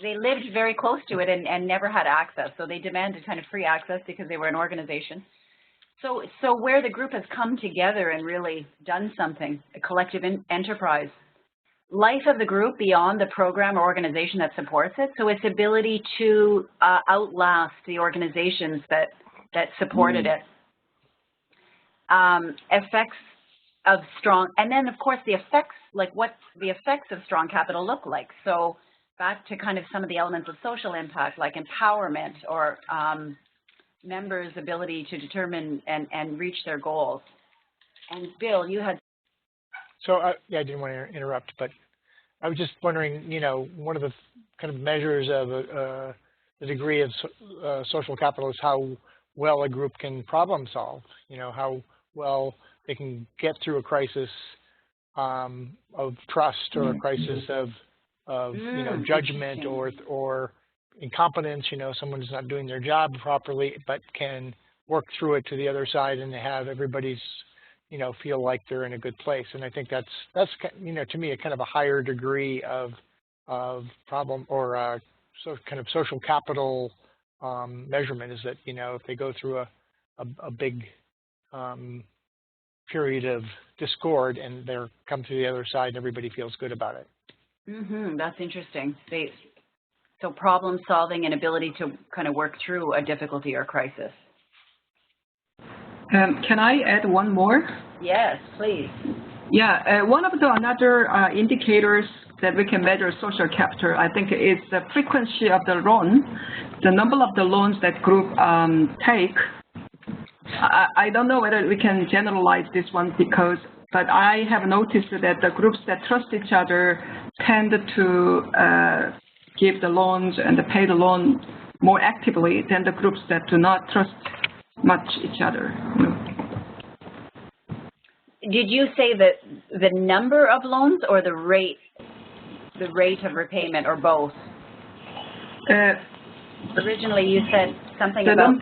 they lived very close to it and never had access. So they demanded kind of free access because they were an organization. So where the group has come together and really done something, a collective enterprise, life of the group beyond the program or organization that supports it, so its ability to outlast the organizations that supported it. Effects of strong, and then of course the effects, like what the effects of strong capital look like. So back to kind of some of the elements of social impact, like empowerment or members' ability to determine and reach their goals. And Bill, you had... So, yeah, I didn't want to interrupt, but I was just wondering, you know, one of the kind of measures of the degree of social capital is how well a group can problem solve, you know, how well they can get through a crisis of trust or a crisis of you know, judgment or incompetence, you know, someone's not doing their job properly, but can work through it to the other side and have everybody's, you know, feel like they're in a good place. And I think that's you know, to me, a kind of a higher degree of problem or so kind of social capital measurement is that, you know, if they go through a big period of discord and they're come to the other side and everybody feels good about it. That's interesting. So problem solving and ability to kind of work through a difficulty or crisis. Can I add one more? Yes, please. Yeah, one of the another indicators that we can measure social capital, I think, is the frequency of the loan, the number of the loans that group take. I don't know whether we can generalize this one but I have noticed that the groups that trust each other tend to give the loans and pay the loan more actively than the groups that do not trust much each other. You know. Did you say that the number of loans or the rate of repayment, or both? Originally, you said something about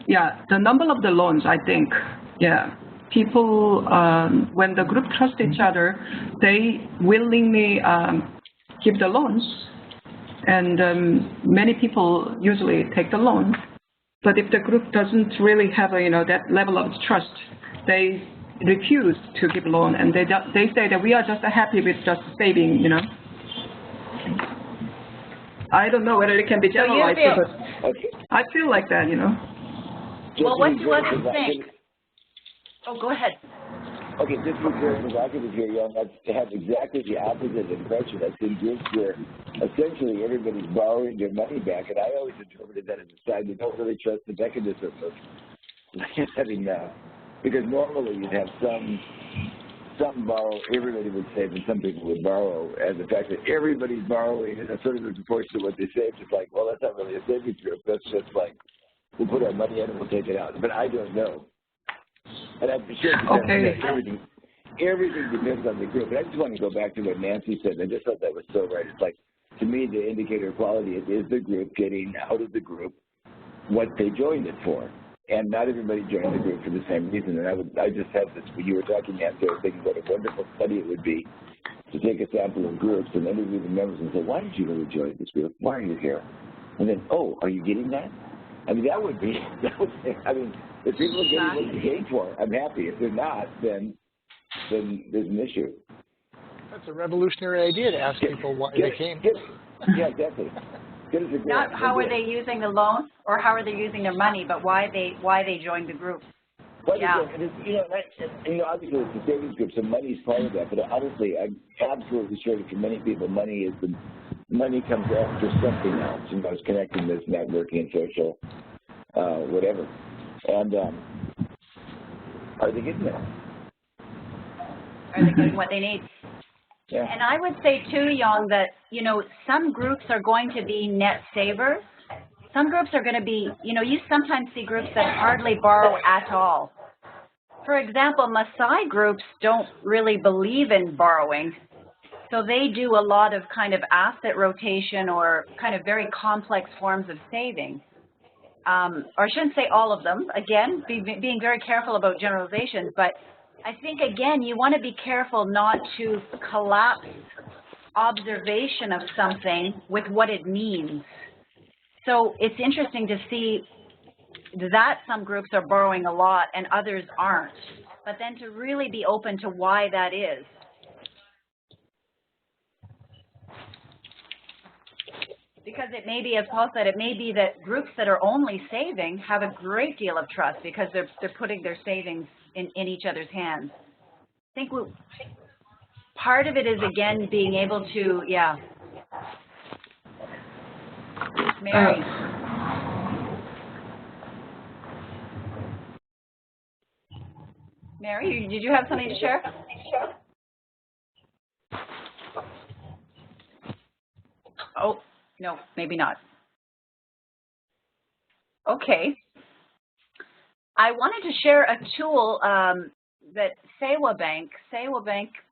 Yeah, the number of the loans, I think. Yeah, people, when the group trust each other, they willingly give the loans, and many people usually take the loan. But if the group doesn't really have that level of trust, they refuse to give loan, and they say that we are just happy with just saving. I don't know whether it can be generalized, but I feel like that. Well, what do others think? Oh, go ahead. Okay, just to be very provocative here, Young, I have exactly the opposite impression. I've seen groups where essentially everybody's borrowing their money back, and I always interpreted that as a sign they don't really trust the mechanism of having because normally you'd have some borrow, everybody would save, and some people would borrow. And the fact that everybody's borrowing and sort of in proportion to what they save, it's like, well, that's not really a savings group. That's just like, we'll put our money in and we'll take it out. But I don't know. And I'm sure everything depends on the group. But I just want to go back to what Nancy said. I just thought that was so right. It's like, to me, the indicator of quality is the group getting out of the group what they joined it for. And not everybody joined the group for the same reason. And I just had this, when you were talking, Nancy, I was thinking what a wonderful study it would be to take a sample of groups and interview the members and say, why did you really join this group? Why are you here? And then, oh, are you getting that? I mean, I mean, if people are getting what you came for, I'm happy. If they're not, then there's an issue. That's a revolutionary idea to ask people why they came. Yeah, exactly. Not how are they using the loan or how are they using their money, but why they joined the group. Yeah. Obviously it's the savings group, so money's part of that. But honestly, I'm absolutely sure that for many people, money comes after something else. It's connecting this networking, social, whatever. And are they getting that? Are they getting what they need? Yeah. And I would say too, Young, that, some groups are going to be net savers. Some groups are going to be, you sometimes see groups that hardly borrow at all. For example, Maasai groups don't really believe in borrowing. So they do a lot of kind of asset rotation or kind of very complex forms of saving. Or I shouldn't say all of them. Again, being very careful about generalizations, but I think, again, you want to be careful not to collapse observation of something with what it means. So it's interesting to see that some groups are borrowing a lot and others aren't, but then to really be open to why that is. Because it may be, as Paul said, it may be that groups that are only saving have a great deal of trust because they're putting their savings in each other's hands. I think part of it is, again, being able to, Mary. Mary, did you have something to share? Oh, no, maybe not. Okay. I wanted to share a tool that Sewa Bank,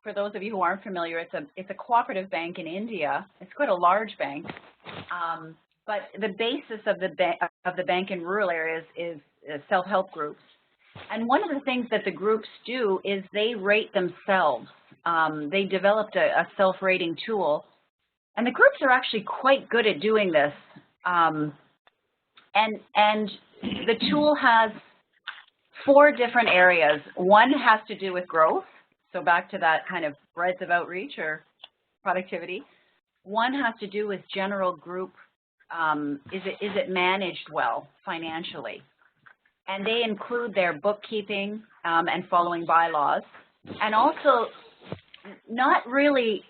for those of you who aren't familiar, it's a cooperative bank in India. It's quite a large bank, but the basis of the bank in rural areas is self-help groups. And one of the things that the groups do is they rate themselves. They developed a self-rating tool, and the groups are actually quite good at doing this. And the tool has 4 different areas. One has to do with growth, so back to that kind of breadth of outreach or productivity. One has to do with general group, is it managed well financially? And they include their bookkeeping and following bylaws, and also not really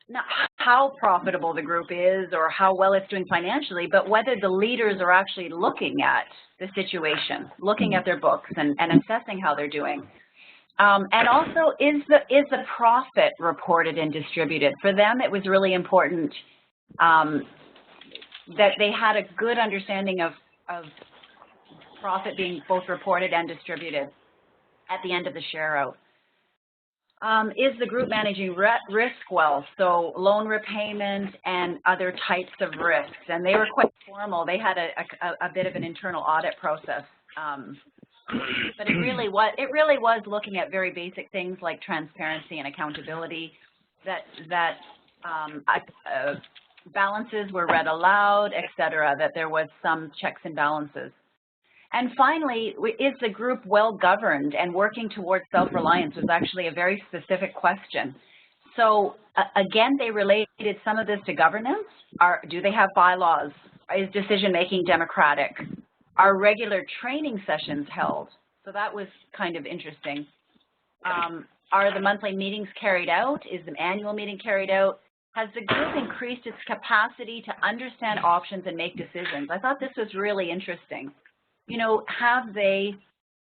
not how profitable the group is or how well it's doing financially, but whether the leaders are actually looking at the situation, looking at their books and assessing how they're doing. And also, is the profit reported and distributed? For them, it was really important that they had a good understanding of profit being both reported and distributed at the end of the share out. Is the group managing risk well? So loan repayment and other types of risks. And they were quite formal. They had a bit of an internal audit process. But it really was looking at very basic things like transparency and accountability, that balances were read aloud, et cetera, that there was some checks and balances. And finally, is the group well governed and working towards self-reliance was actually a very specific question. So again, they related some of this to governance. Do they have bylaws? Is decision-making democratic? Are regular training sessions held? So that was kind of interesting. Are the monthly meetings carried out? Is the annual meeting carried out? Has the group increased its capacity to understand options and make decisions? I thought this was really interesting. You know, have they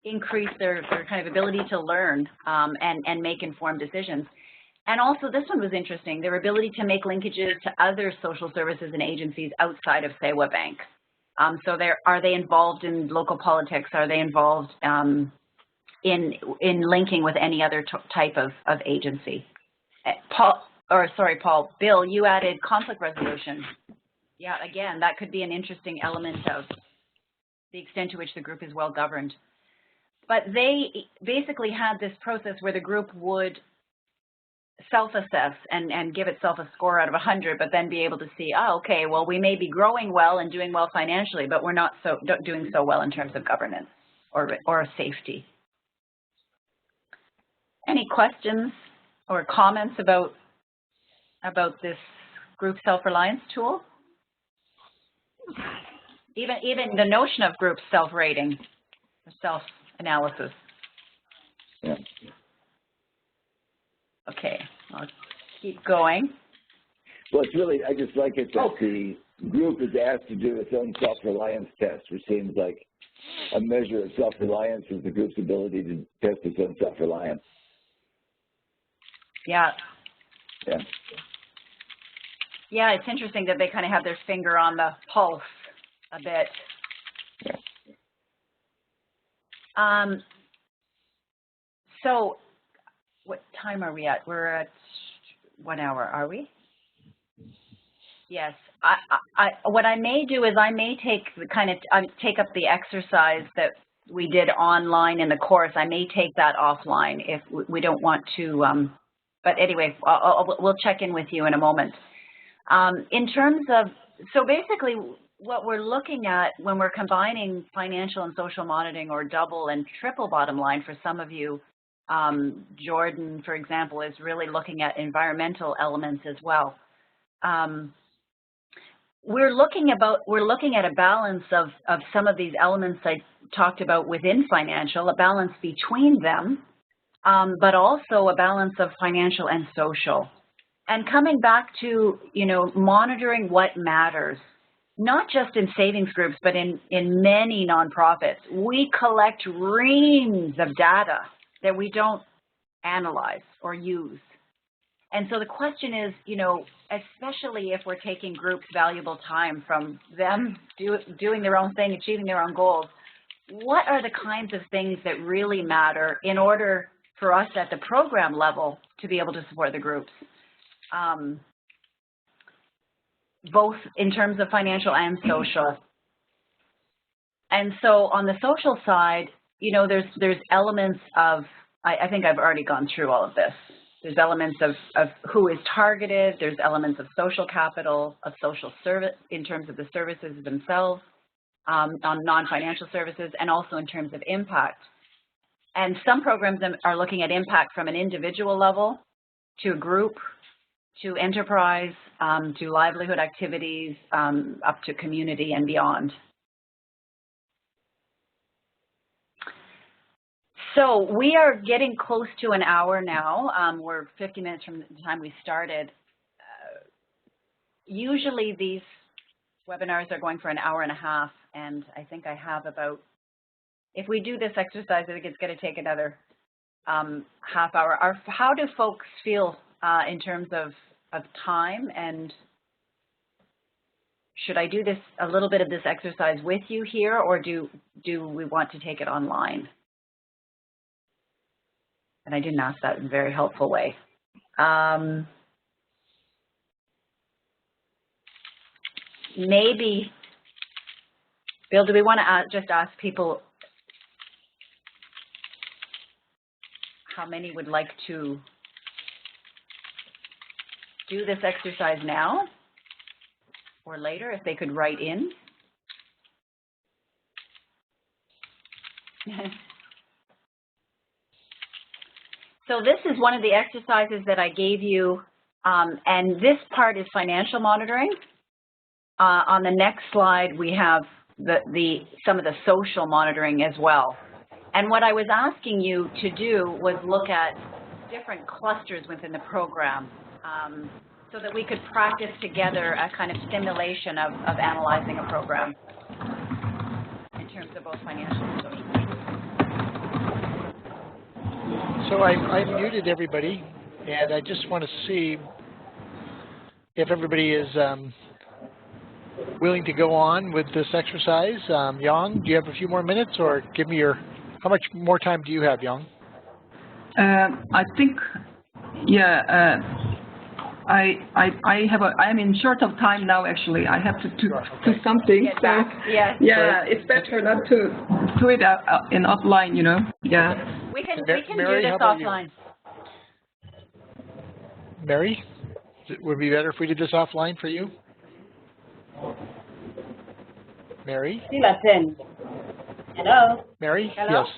increased their kind of ability to learn and make informed decisions? And also, this one was interesting, their ability to make linkages to other social services and agencies outside of SEWA Bank. So are they involved in local politics? Are they involved in linking with any other type of agency? Bill, you added conflict resolution. Yeah, again, that could be an interesting element of the extent to which the group is well governed. But they basically had this process where the group would self-assess and give itself a score out of 100, but then be able to see, oh, okay, well, we may be growing well and doing well financially, but we're not doing so well in terms of governance or safety. Any questions or comments about this group self-reliance tool? Even the notion of group self-rating, self-analysis. Yeah. Okay, I'll keep going. Well, it's really, I just like it that the group is asked to do its own self-reliance test, which seems like a measure of self-reliance is the group's ability to test its own self-reliance. Yeah. Yeah. Yeah, it's interesting that they kind of have their finger on the pulse a bit. Yeah. So what time are we at? We're at 1 hour, are we? Yes. What I may do is I may take up the exercise that we did online in the course. I may take that offline if we don't want to. But anyway, we'll check in with you in a moment. In terms of, so basically what we're looking at when we're combining financial and social monitoring, or double and triple bottom line for some of you, Jordan, for example, is really looking at environmental elements as well. We're looking at a balance of some of these elements I talked about within financial, a balance between them, but also a balance of financial and social. And coming back to, you know, monitoring what matters, not just in savings groups, but in many nonprofits. We collect reams of data that we don't analyze or use. And so the question is, you know, especially if we're taking groups valuable time from them doing their own thing, achieving their own goals, what are the kinds of things that really matter in order for us at the program level to be able to support the groups, both in terms of financial and social. And so on the social side, you know, there's elements of, I think I've already gone through all of this. There's elements of who is targeted, there's elements of social capital, of social service in terms of the services themselves, on non-financial services, and also in terms of impact. And some programs are looking at impact from an individual level to a group, to enterprise, to livelihood activities, up to community and beyond. So we are getting close to an hour now. We're 50 minutes from the time we started. usually these webinars are going for an hour and a half, and I think I have about, if we do this exercise, I think it's going to take another half hour. How do folks feel in terms of time, and should I do this, a little bit of this exercise with you here, or do we want to take it online? And I didn't ask that in a very helpful way. Maybe, Bill, do we want to just ask people how many would like to do this exercise now or later, if they could write in? So this is one of the exercises that I gave you, and this part is financial monitoring. On the next slide, we have some of the social monitoring as well. And what I was asking you to do was look at different clusters within the program so that we could practice together a kind of simulation of analyzing a program in terms of both financial and social. So I muted everybody, and I just want to see if everybody is willing to go on with this exercise. Yang, do you have a few more minutes, or give me your, how much more time do you have, Yang? I think, yeah, I'm in short of time now, actually. I have to do something. Get back. Yes. Yeah, it's better not to do it in offline, you know. Yeah. We can Mary, do this offline. Mary, would it be better if we did this offline for you? Mary? Still attend. Hello? Mary? Hello? Yes.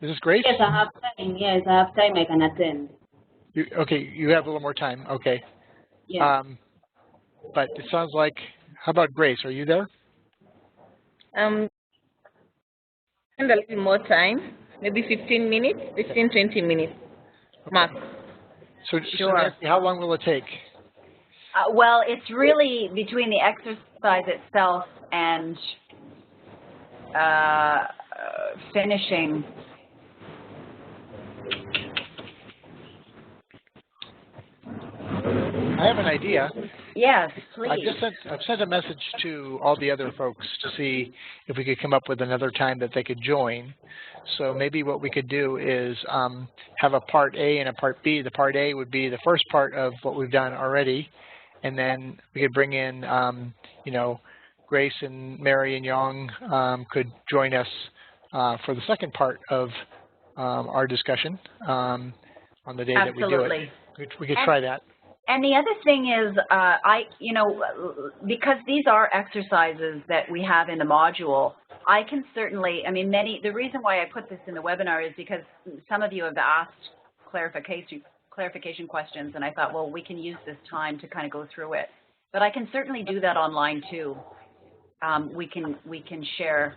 Is this Grace? Yes, I have time. Yes, I have time. I can attend. Okay, you have a little more time. Okay. Yeah. But it sounds like, how about Grace? Are you there? And a little more time, maybe 15 minutes, 15, 20 minutes max. So, Sure. Nancy, how long will it take? Well, it's really between the exercise itself and finishing. I have an idea. Yes, please. I've sent a message to all the other folks to see if we could come up with another time that they could join. So maybe what we could do is have a part A and a part B. The part A would be the first part of what we've done already, and then we could bring in, you know, Grace and Mary and Yang could join us for the second part of our discussion on the day that we do it. We could try that. And the other thing is, you know, because these are exercises that we have in the module, I can certainly, I mean, the reason why I put this in the webinar is because some of you have asked clarification questions, and I thought, well, we can use this time to kind of go through it. But I can certainly do that online too. We can share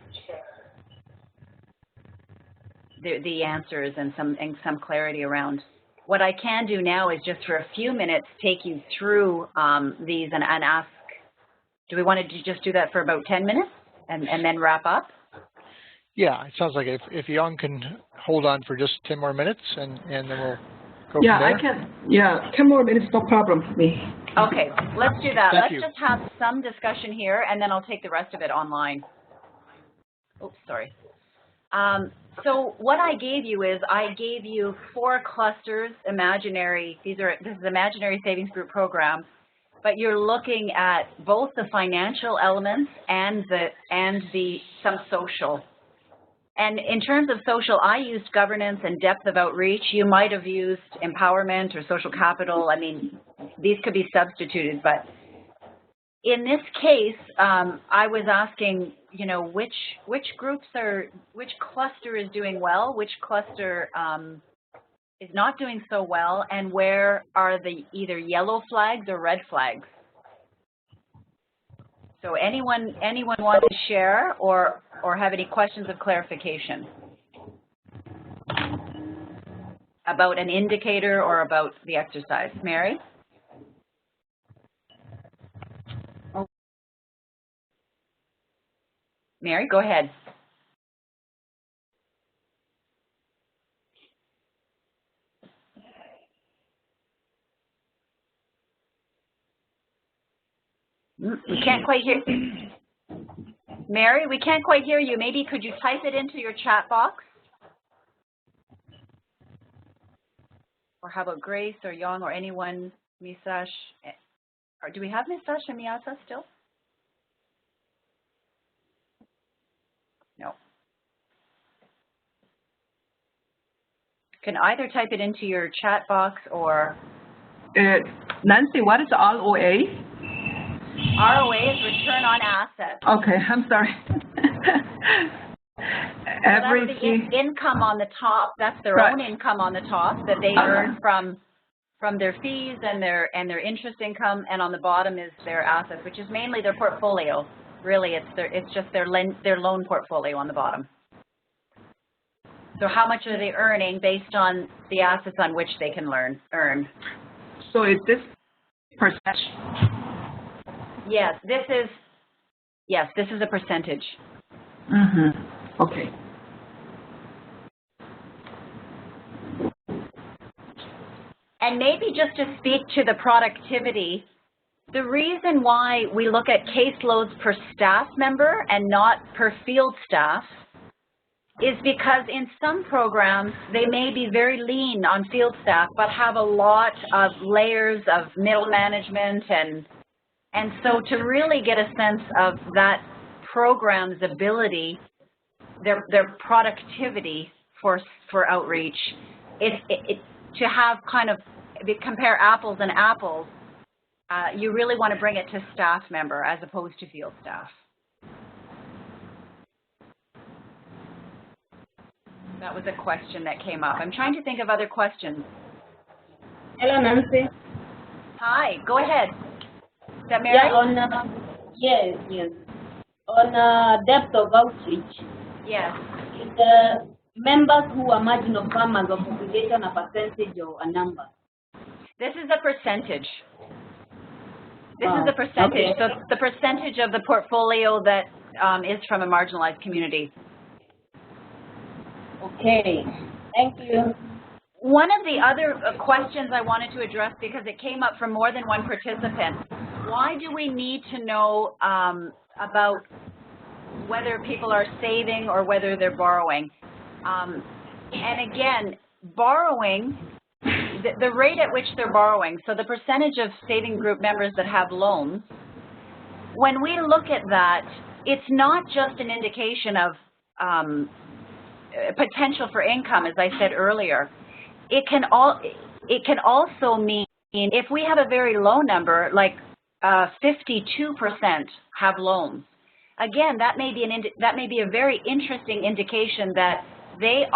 the answers and some clarity around. What I can do now is just for a few minutes take you through these and ask, do we want to just do that for about 10 minutes and then wrap up? Yeah, it sounds like if Yang can hold on for just 10 more minutes and then we'll go Yeah, from there. I can. Yeah, 10 more minutes, no problem for me. Okay, let's do that. Thank you. Let's just have some discussion here, and then I'll take the rest of it online. Oops, sorry. So what I gave you is I gave you 4 clusters, imaginary. This is imaginary savings group program, but you're looking at both the financial elements and some social. And in terms of social, I used governance and depth of outreach. You might have used empowerment or social capital. I mean, these could be substituted, but in this case, I was asking, you know, which cluster is doing well, which cluster is not doing so well, and where are the either yellow flags or red flags? So anyone want to share or have any questions of clarification about an indicator or about the exercise? Mary? Mary, go ahead. We can't quite hear. Mary, we can't quite hear you. Maybe could you type it into your chat box? Or how about Grace or Young or anyone, Misash? Or do we have Misash and Miyasa still? No. Can either type it into your chat box or... Nancy, what is ROA? ROA is return on assets. Okay, I'm sorry. That's the income on the top. That's their own income on the top that they earn from their fees and their interest income, and on the bottom is their assets, which is mainly their portfolio. Really, it's just their loan portfolio on the bottom. So how much are they earning based on the assets on which they can earn? So is this percentage? Yes, this is a percentage. Mm-hmm. Okay. And maybe just to speak to the productivity, the reason why we look at caseloads per staff member and not per field staff is because in some programs, they may be very lean on field staff, but have a lot of layers of middle management, and so to really get a sense of that program's ability, their productivity for outreach, to have kind of compare apples and apples, you really want to bring it to staff member as opposed to field staff. That was a question that came up. I'm trying to think of other questions. Hello, Nancy. Hi, go ahead. Is that Mary? Yeah, yes. On depth of outreach. Yes. The members who are marginal farmers of population, a percentage or a number? This is a percentage. This is a percentage. Okay. So it's the percentage of the portfolio that is from a marginalized community. Okay, thank you. One of the other questions I wanted to address, because it came up from more than one participant, why do we need to know about whether people are saving or whether they're borrowing? And again, borrowing, the rate at which they're borrowing, so the percentage of saving group members that have loans, when we look at that, it's not just an indication of potential for income, as I said earlier. It can also mean if we have a very low number, like 52% have loans. Again, that may be a very interesting indication that they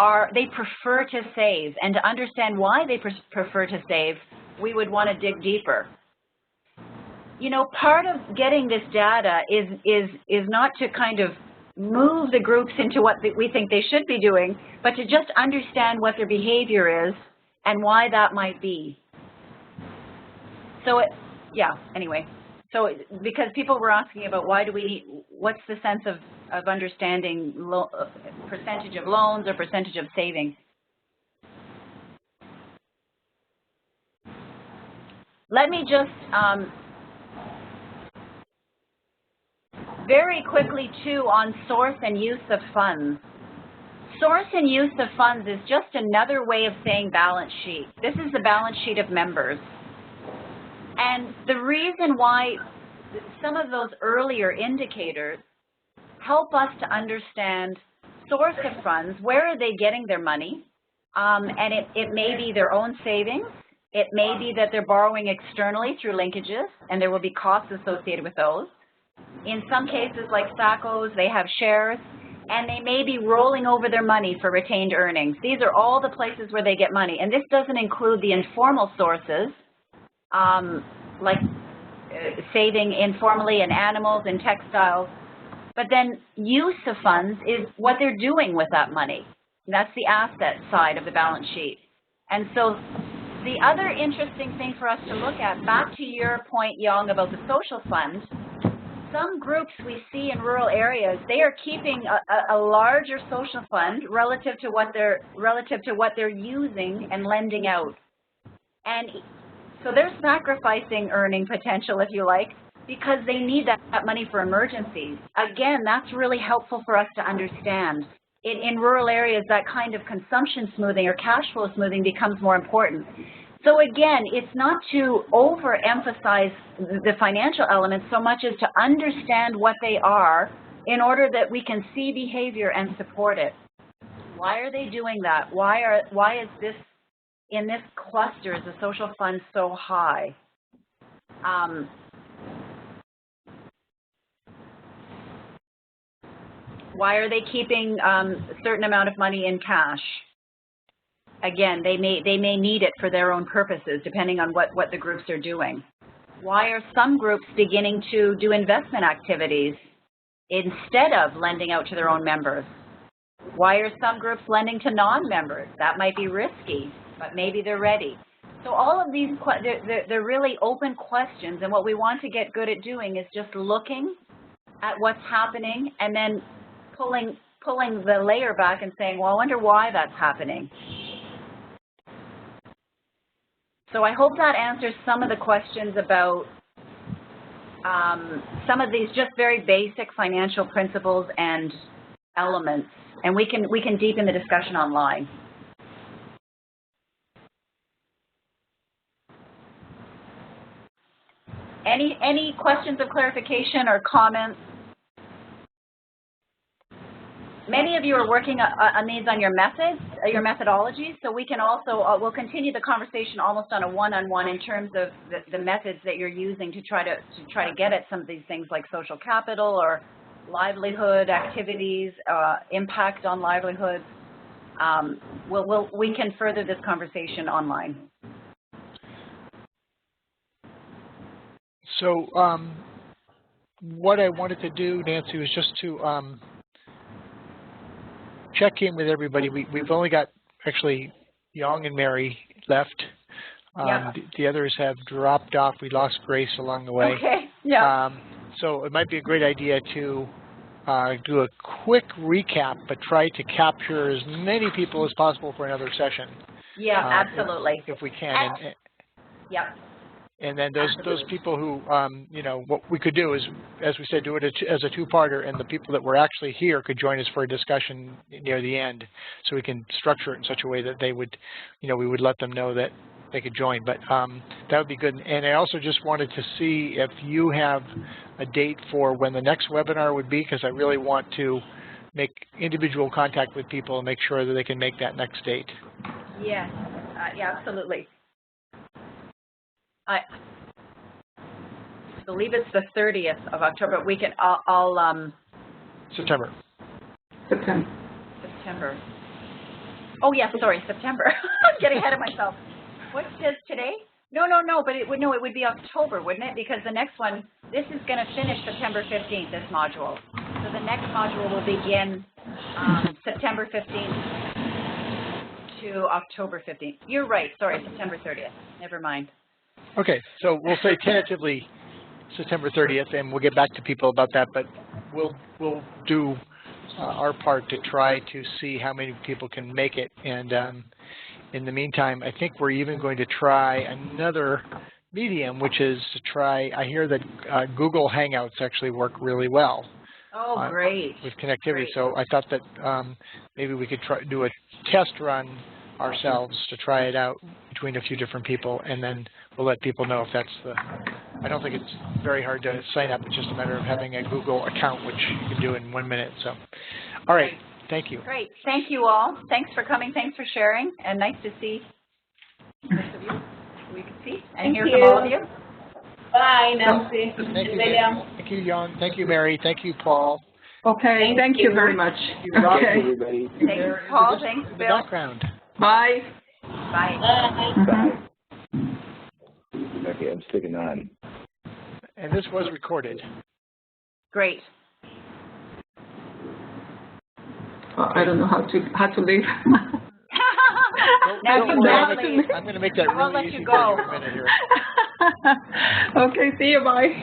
prefer to save, and to understand why they prefer to save, we would want to dig deeper. You know, part of getting this data is not to kind of move the groups into what we think they should be doing, but to just understand what their behavior is and why that might be. So, anyway. So, because people were asking about what's the sense of understanding percentage of loans or percentage of savings. Let me just very quickly, too, on source and use of funds. Source and use of funds is just another way of saying balance sheet. This is the balance sheet of members. And the reason why some of those earlier indicators help us to understand source of funds, where are they getting their money? And it may be their own savings. It may be that they're borrowing externally through linkages, and there will be costs associated with those. In some cases, like SACCOs, they have shares, and they may be rolling over their money for retained earnings. These are all the places where they get money. And this doesn't include the informal sources, like saving informally in animals and textiles. But then use of funds is what they're doing with that money. That's the asset side of the balance sheet. And so the other interesting thing for us to look at, back to your point, Young, about the social fund, some groups we see in rural areas, they are keeping a larger social fund relative to what they're using and lending out. And so they're sacrificing earning potential, if you like, because they need that money for emergencies. Again, that's really helpful for us to understand. In rural areas, that kind of consumption smoothing or cash flow smoothing becomes more important. So again, it's not to overemphasize the financial elements so much as to understand what they are in order that we can see behavior and support it. Why are they doing that? Why is this, in this cluster, is the social fund so high? Why are they keeping a certain amount of money in cash? Again, they may need it for their own purposes, depending on what the groups are doing. Why are some groups beginning to do investment activities instead of lending out to their own members? Why are some groups lending to non-members? That might be risky, but maybe they're ready. So all of these, they're really open questions, and what we want to get good at doing is just looking at what's happening and then pulling the layer back and saying, well, I wonder why that's happening. So I hope that answers some of the questions about some of these just very basic financial principles and elements, and we can deepen the discussion online. Any questions of clarification or comments? Many of you are working on these on your methods, your methodologies, so we can also, we'll continue the conversation almost on a one-on-one in terms of the methods that you're using to try to get at some of these things like social capital or livelihood activities, impact on livelihoods. We can further this conversation online. So what I wanted to do, Nancy, was just to check in with everybody. We've only got actually Young and Mary left. Yeah. The others have dropped off. We lost Grace along the way. Okay. Yeah. So it might be a great idea to do a quick recap, but try to capture as many people as possible for another session. Yeah, absolutely. If we can. Yeah. And then those people who, you know, what we could do is, as we said, do it as a two-parter, and the people that were actually here could join us for a discussion near the end, so we can structure it in such a way that they would, you know, we would let them know that they could join. But that would be good. And I also just wanted to see if you have a date for when the next webinar would be, because I really want to make individual contact with people and make sure that they can make that next date. Yes. Yeah, absolutely. I believe it's the 30th of October. We can, September. September. Oh yeah, sorry, September. I'm getting ahead of myself. What is today? No, but it would be October, wouldn't it? Because the next one, this is going to finish September 15th, this module. So the next module will begin September 15th to October 15th. You're right. Sorry, September 30th. Never mind. Okay, so we'll say tentatively September 30th, and we'll get back to people about that, but we'll do our part to try to see how many people can make it. And in the meantime, I think we're even going to try another medium, which is to try, I hear that Google Hangouts actually work really well. Oh, great. With connectivity. Great. So I thought that maybe we could do a test run ourselves to try it out between a few different people, and then we'll let people know if that's the, I don't think it's very hard to sign up. It's just a matter of having a Google account, which you can do in 1 minute. So, all right. Thank you. Great. Thank you all. Thanks for coming. Thanks for sharing. And nice to see most of you. We can see and hear from all of you. Bye, Nancy. Thank you. Thank you, Young. Thank you, Mary. Thank you, Paul. Okay. Thank you very much. Thank you, everybody. Thanks, Paul. Thanks, In the Bill. background. Bye. Bye. Bye. Okay, I'm sticking on. And this was recorded. Great. I don't know how to leave. Now Don't you worry, can leave. I'm going to make that I won't really let easy you for you go. in a minute here. Okay, see you, bye.